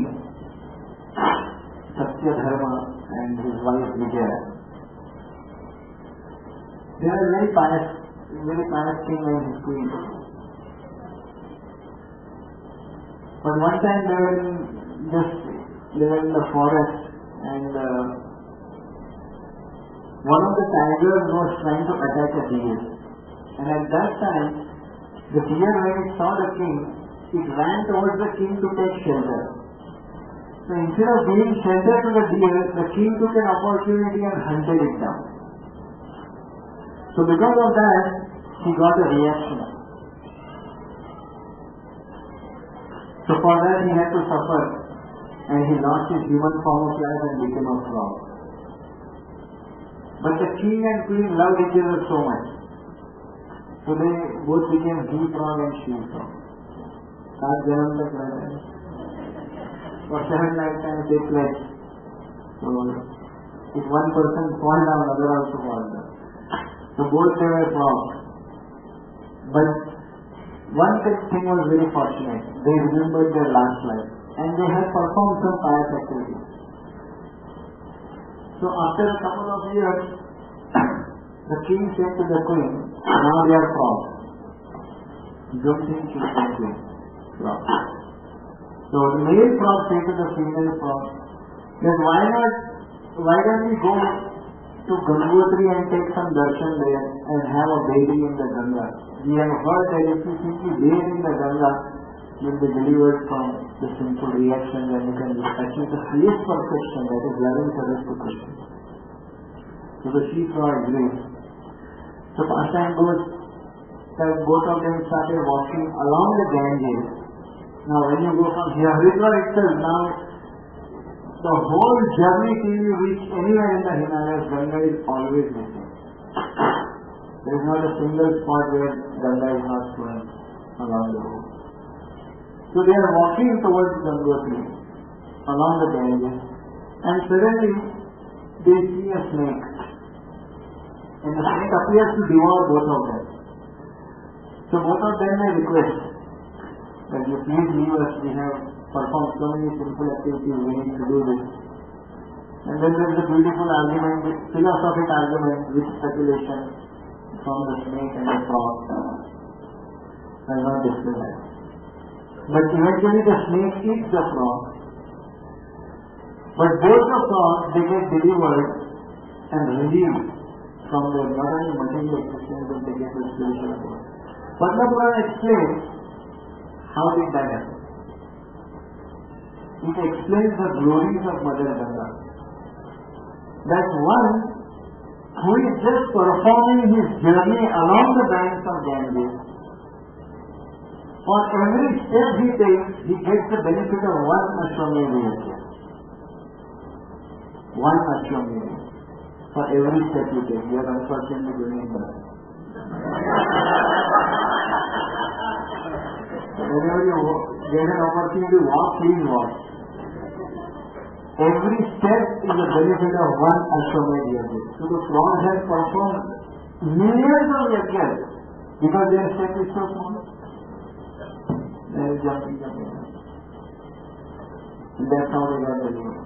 Satya Dharma, and his wife Vijaya. They are very pious king and his queen. But one time they were in the forest and one of the tigers was trying to attack a deer. And at that time, the deer, when it saw the king, it ran towards the king to take shelter. So instead of giving shelter to the deer, the king took an opportunity and hunted it down. So because of that, he got a reaction. So for that he had to suffer and he lost his human form of life and became a frog. But the king and queen loved each other so much. So they both became he frog and she frog. 7 janam tak rahe. For 7 lifetimes they pledged. So if one person falls down, other also falls down. So both they were frogs. But one thing was very fortunate. They remembered their last life and they had performed some pious activities. So after a couple of years, the king said to the queen, now they are frogs. Don't think you can do frogs. So the male frog said to the female frog, that why don't we go to Gangotri and take some darshan there and have a bathing in the Ganga. We have heard that if you simply bathe in the Ganga, you will be delivered from the sinful reactions and you can achieve the highest perfection, that is loving service to Krishna. So the she frog agreed. So pastime goes that both of them started walking along the Ganges. Now when you go from here, Haridwar itself, now the whole journey till you reach anywhere in the Himalayas, Ganga is always missing. There is not a single spot where Ganga is not flowing along the road. So they are walking towards Gangotri along the Ganges and suddenly they see a snake. And the snake appears to devour both of them. So both of them may request that you please leave us, we have performed so many simple activities, we need to do this. And then there is a beautiful argument, philosophical argument with speculation from the snake and the frog. I will not discuss that. But eventually the snake eats the frog. But both the frogs, they get delivered and relieved from their not only material existence but they get the spiritual world. Padma Purana explains how did that happen. it explains the glories of Mother Ganga. That one who is just performing his journey along the banks of Ganges, for every step he takes, he gets the benefit of one Ashwamedha Yajna. One Ashwamedha. For every step you take, you are unfortunately doing that. Whenever you get an opportunity to walk, please walk. Every step is a benefit of one Ashwamedha Yajna. So the Lord has performed millions of yajnas because their step is so small. There is jumping. And that's how they got the name.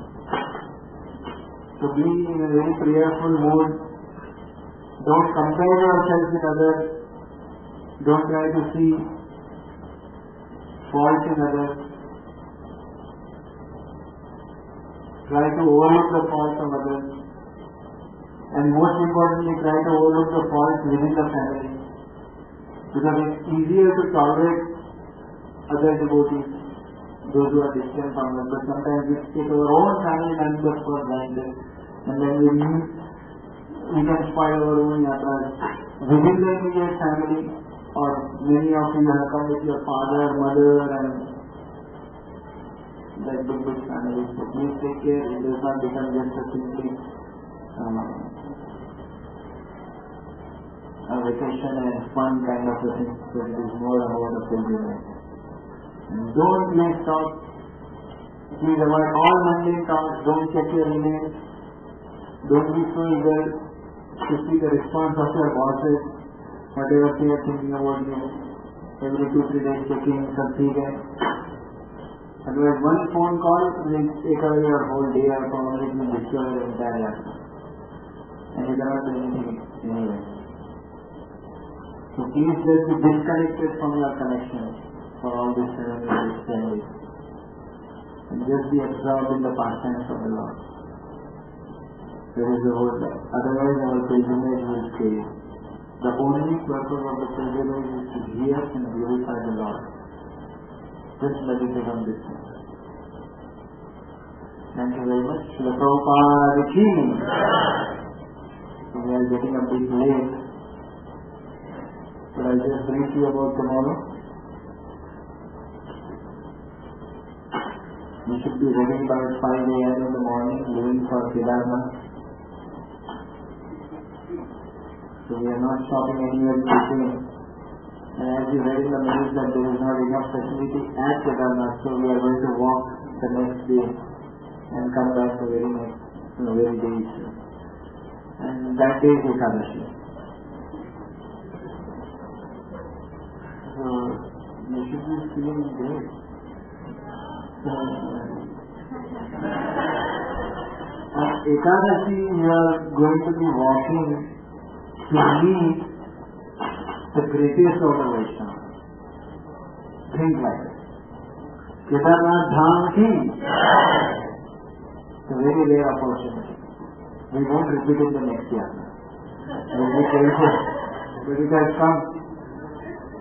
So be in a very prayerful mood. Don't compare yourself with others. Don't try to see faults in others. Try to overlook the faults of others. And most importantly, try to overlook the faults within the family. Because it's easier to tolerate other devotees, those who are distant from us, but sometimes we take our own family members for granted, and then we can spoil our own yatras within the immediate family, or many of you have come with your father, mother, and that big family. So please take care, it does not become just a simply a vacation and fun kind of a thing, but it is more about a pilgrimage. Don't make talk. Please avoid all mundane talks. Don't check your emails. Don't be so eager to see the response of your bosses. Whatever they are thinking about you. Every 2-3 days checking something. Otherwise, one phone call will take away your whole day or probably will destroy your entire life. And you cannot do anything anyway. So please just be disconnected from your connections for all this 7 days. And just be absorbed in the pastimes of the Lord. There is a whole life. Otherwise our pilgrimage will fail. The only purpose of the pilgrimage is to hear and glorify the Lord. Just meditate on this thing. Thank you very much. Srila Prabhupada ki. So we are getting a bit late. But I'll just brief you about tomorrow. We should be ready by 5 a.m. in the morning, leaving for Kedarnath. So we are not stopping anywhere between. And as you read in the news that there is not enough facility at Jagannath, so we are going to walk the next day and come back the very next, very day. And that day is Ekadashi. So you should be feeling great. On Ekadashi, you are going to be walking to meet the greatest of the Vaishnavas. Think like it. Kedarnath Dham ki. It's a very rare opportunity. We won't repeat it the next year. We'll be careful. But it has come.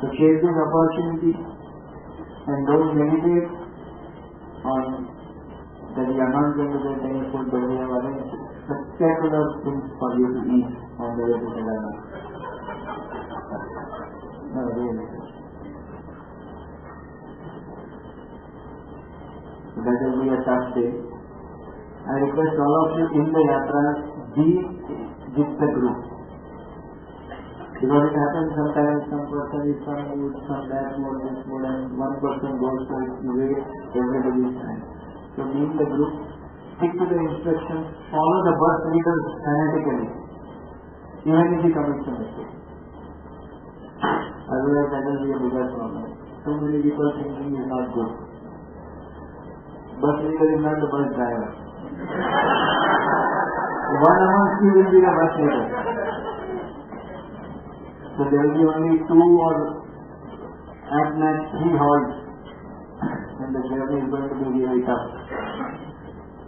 So take this opportunity and don't meditate on that you are not going to get any food, but we have arranged spectacular things for you to eat on the way to Kedarnath. No, really. So that will be a tough day. I request all of you in the yatra be with the group. Because it happens sometimes some person is some mood, some that mood, this mood, and one person goes to waste everybody's time. So be in the group, stick to the instructions, follow the bus leaders fanatically, even if he commits a mistake. Otherwise that will be a bigger problem. So many people thinking is not good. Bus leader is not the bus driver. One amongst you will be the bus leader. So there will be only 2 or at max 3 halts, and the journey is going to be really tough.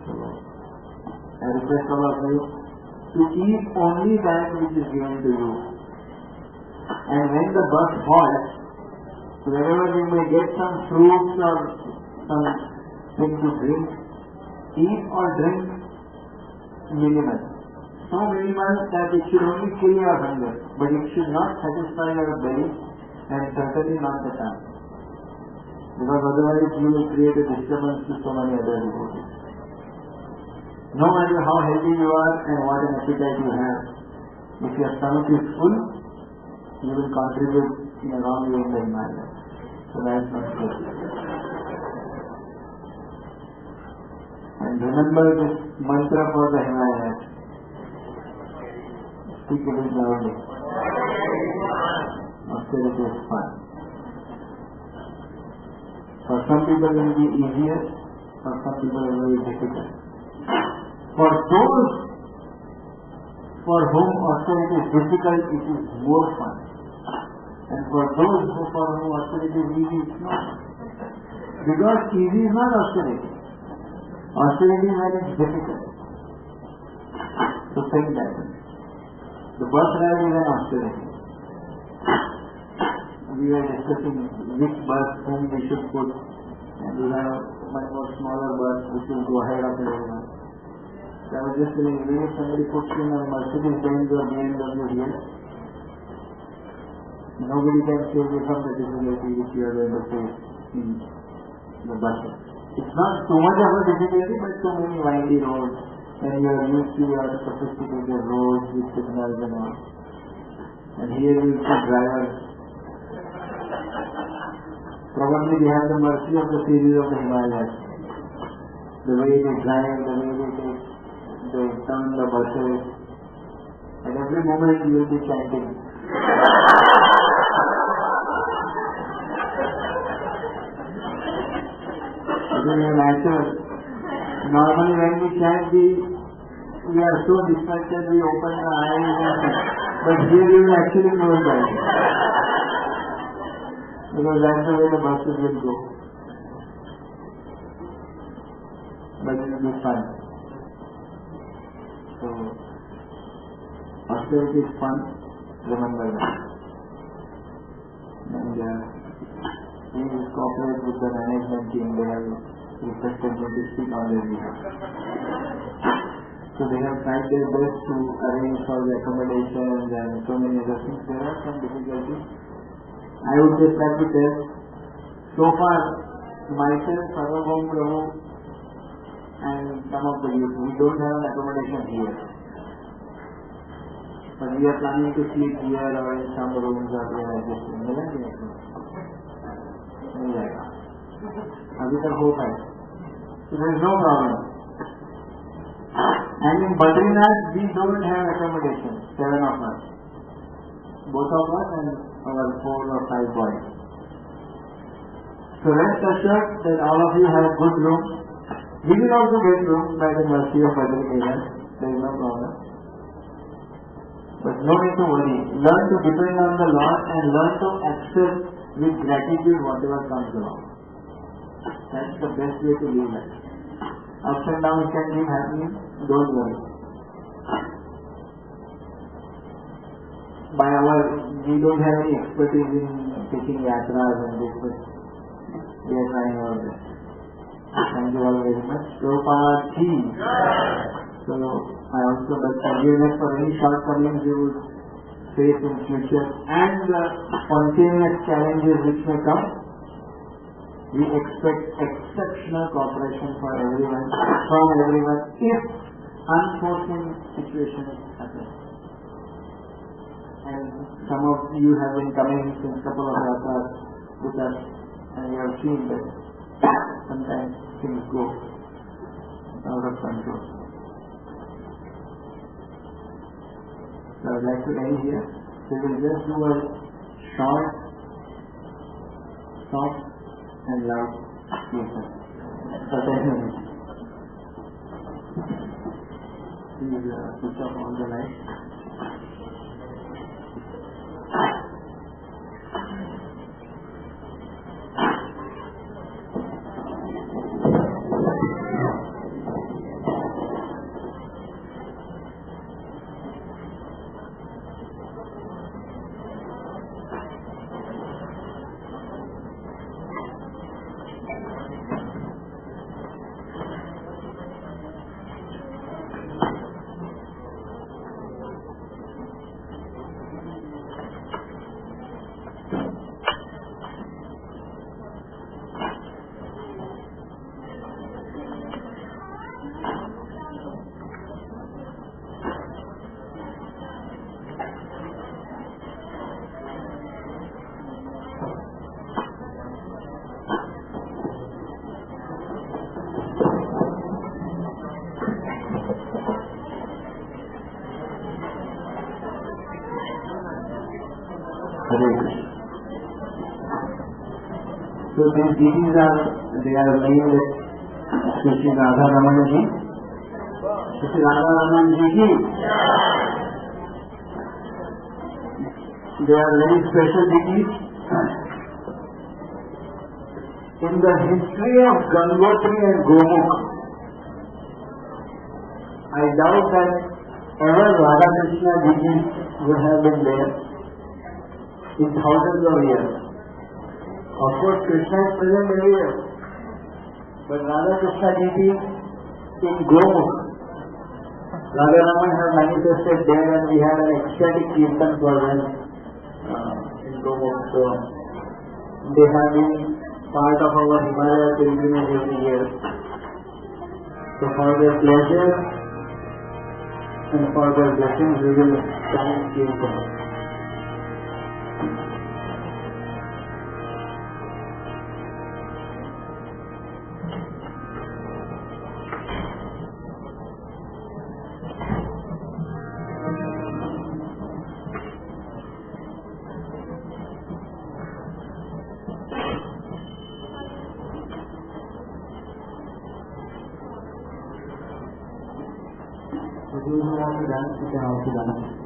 So I request all of you to eat only that which is given to you. And when the bus halts, wherever you may get some fruits or some then to drink, eat or drink minimal. So minimal that it should only kill your hunger, but it should not satisfy your belly and certainly not the tongue. Because otherwise you will create a disturbance to so many other devotees. No matter how healthy you are and what an appetite you have, if your stomach is full, you will contribute in a wrong way in the Himalayas. So that is not good. And remember this mantra for the Himalayas. Speak a bit loudly. Austerity is fun. For some people it will be easier, for some people it will be difficult. For those for whom austerity is difficult, it is more fun. And for those for whom austerity is easy, it's not. Because easy is not austerity. Austerity is when it's difficult. So think that. The birthright is an austerity. We were discussing which birth whom we should put, and we have one more smaller birth which will go ahead of everyone. So I was just telling you, if somebody puts in a Mercedes Benz or BMW here, nobody can save you from the difficulty which you are going to face in the bus. It's not too much of a difficulty, but so many windy roads, and you are used to your sophisticated roads with signals and all. And here you see drivers. Probably they have the mercy of the series of the Himalayas. The way they drive, the way they turn the buses. At every moment you will be chanting. It is natural. Normally when we chant, we are so distracted, we open the eyes, but here you will actually close the eyes. Because that's the way the buses will go. But it will be fun. So, austerity is fun, remember that. And please cooperate with the management team, they have requested me to speak on their behalf. So they have tried their best to arrange for the accommodations and so many other things. There are some difficulties. I would just like to tell, so far, myself, Prabhu, and some of the youth, we don't have an accommodation here. But we are planning to sleep here or in some rooms or we are adjusting. अभी तक hope है. So there is no problem. And in Badrinath, we don't have accommodation, 7 of us. Both of us and our 4 or 5 boys. So rest assured that all of you have good rooms. We will also get rooms by the mercy of Badrinath. There is no problem. But no need to worry. Learn to depend on the Lord and learn to accept with gratitude whatever comes along. That's the best way to live life. Ups and downs can keep happening. Don't worry. We don't have any expertise in taking yatras and this, but we are trying our best. Thank you all very much. Prabhupada Ki. So I also beg forgiveness for any shortcomings you would face in future and the spontaneous challenges which may come. We expect exceptional cooperation from everyone if unforeseen situations happen. And some of you have been coming since couple of yatras with us, and you have seen that sometimes things go out of control. So I would like to end here. So we will just do a short, soft and loud kirtan for 10 minutes. Please switch off all the lights. Hare Krishna. So these deities they are named Shri Radha Raman ji. Shri Radha Raman ji ki. They are very special deities. In the history of Gangotri and Gomukh, I doubt that ever Radha Krishna deities would have been there in thousands of years. Of course, Krishna is present everywhere, but Radha Krishna deity in Gomukh, Radha Raman have manifested there, and we had an ecstatic kirtan for them in Gomukh. So they have been part of our Himalaya pilgrimage every year. So for their pleasure and for their blessings, we will chant kirtan. Do you want to dance? You can also dance.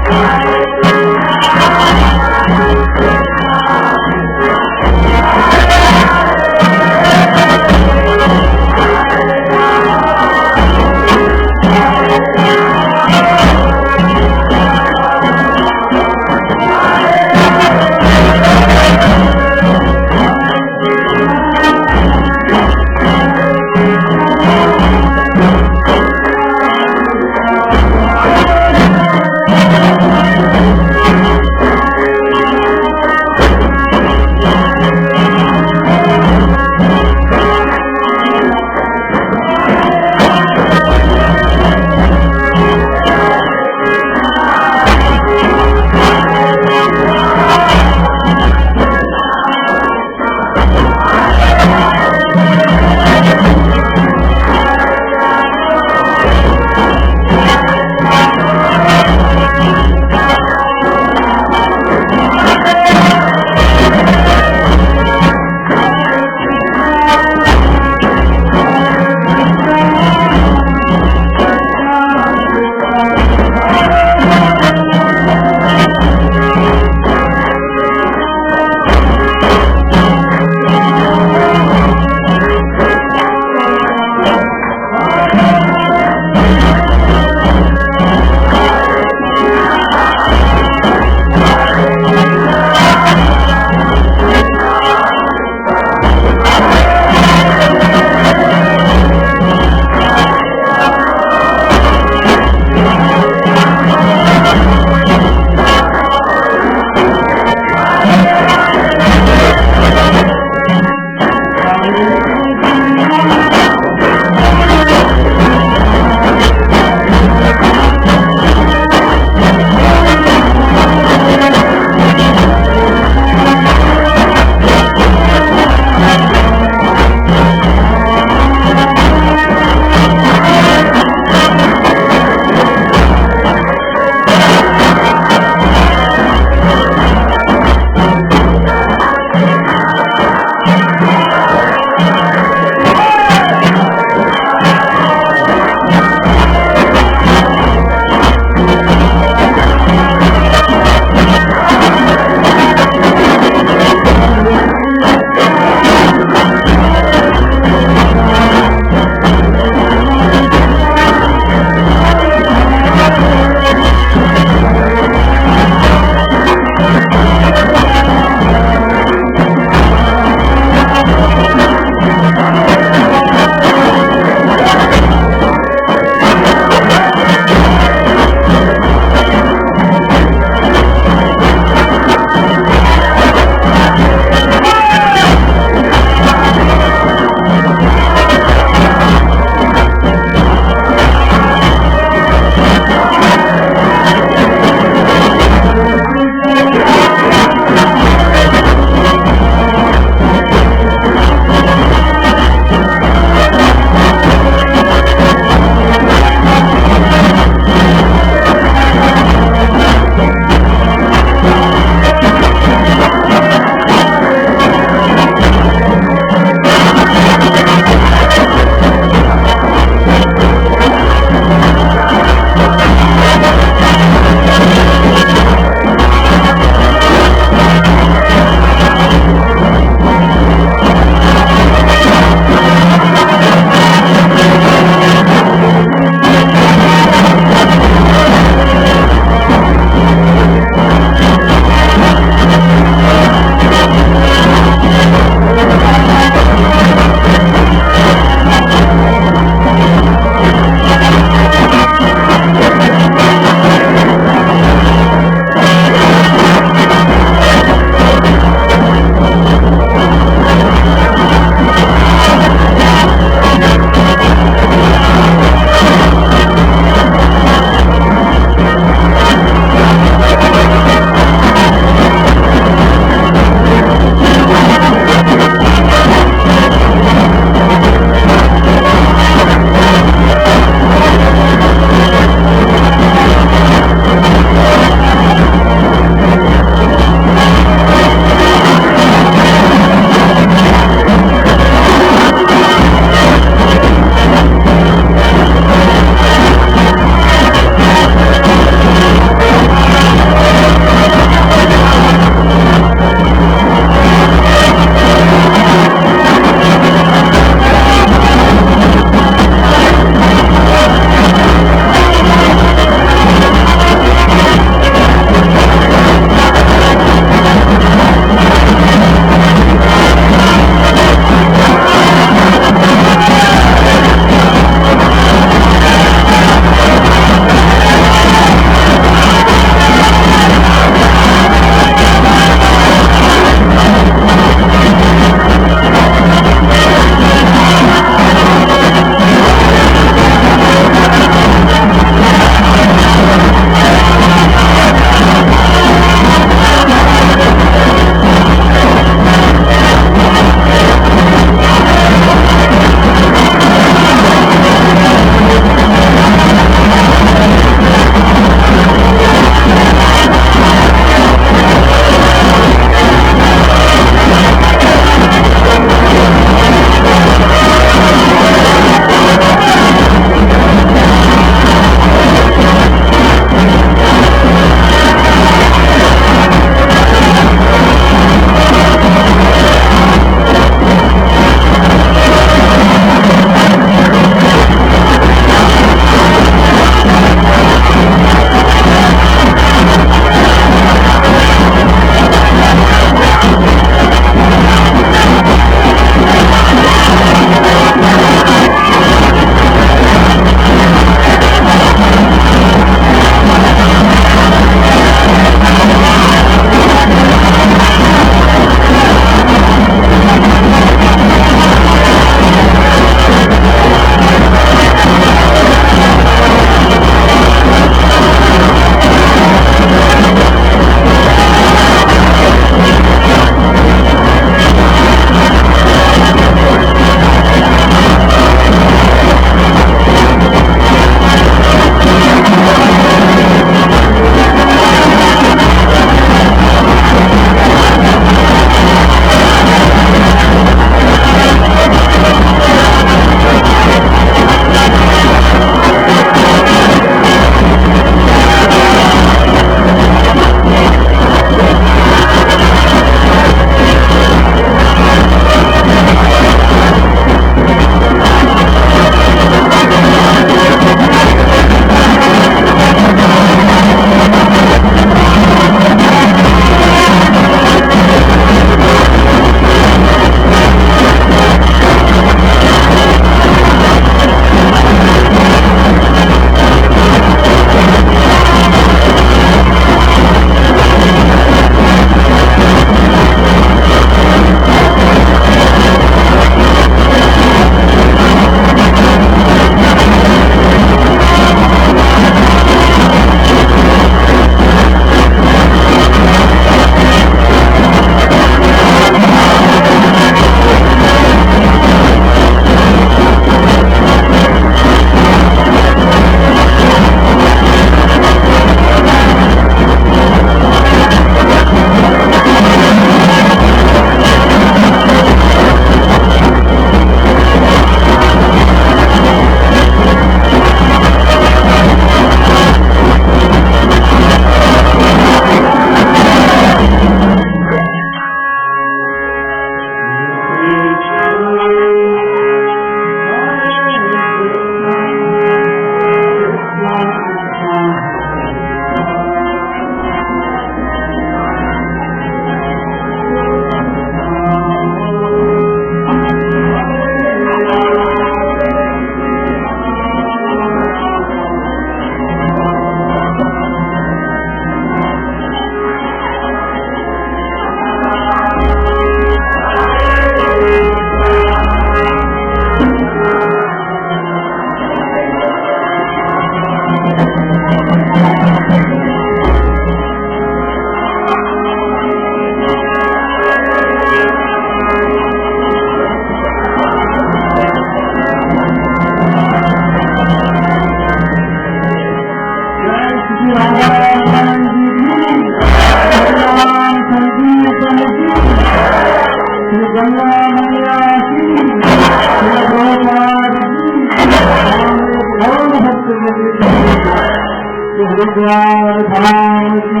Haridwar धाम की,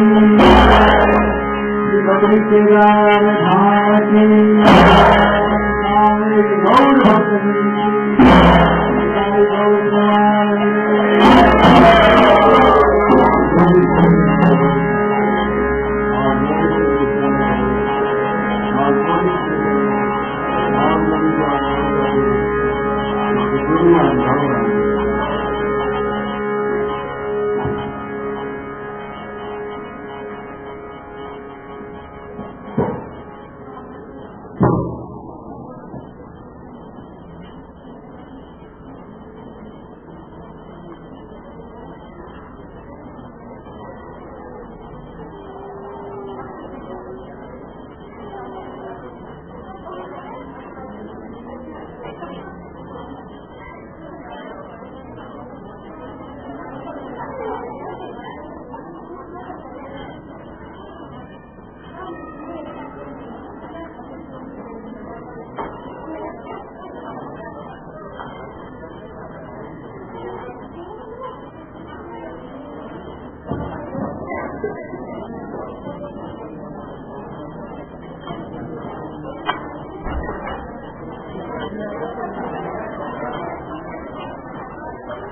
श्री बद्री केदार धाम की, सारे गौर भक्त की, सारे गौर भगवान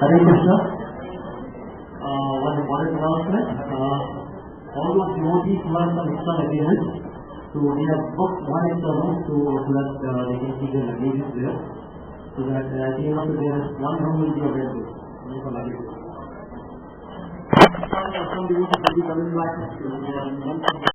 Hare Krishna. One important announcement. All those devotees who have some extra materials, so we have booked one extra room so that they can see the luggages there. So that at the end of the day, one room will be available. Some devotees will be coming back to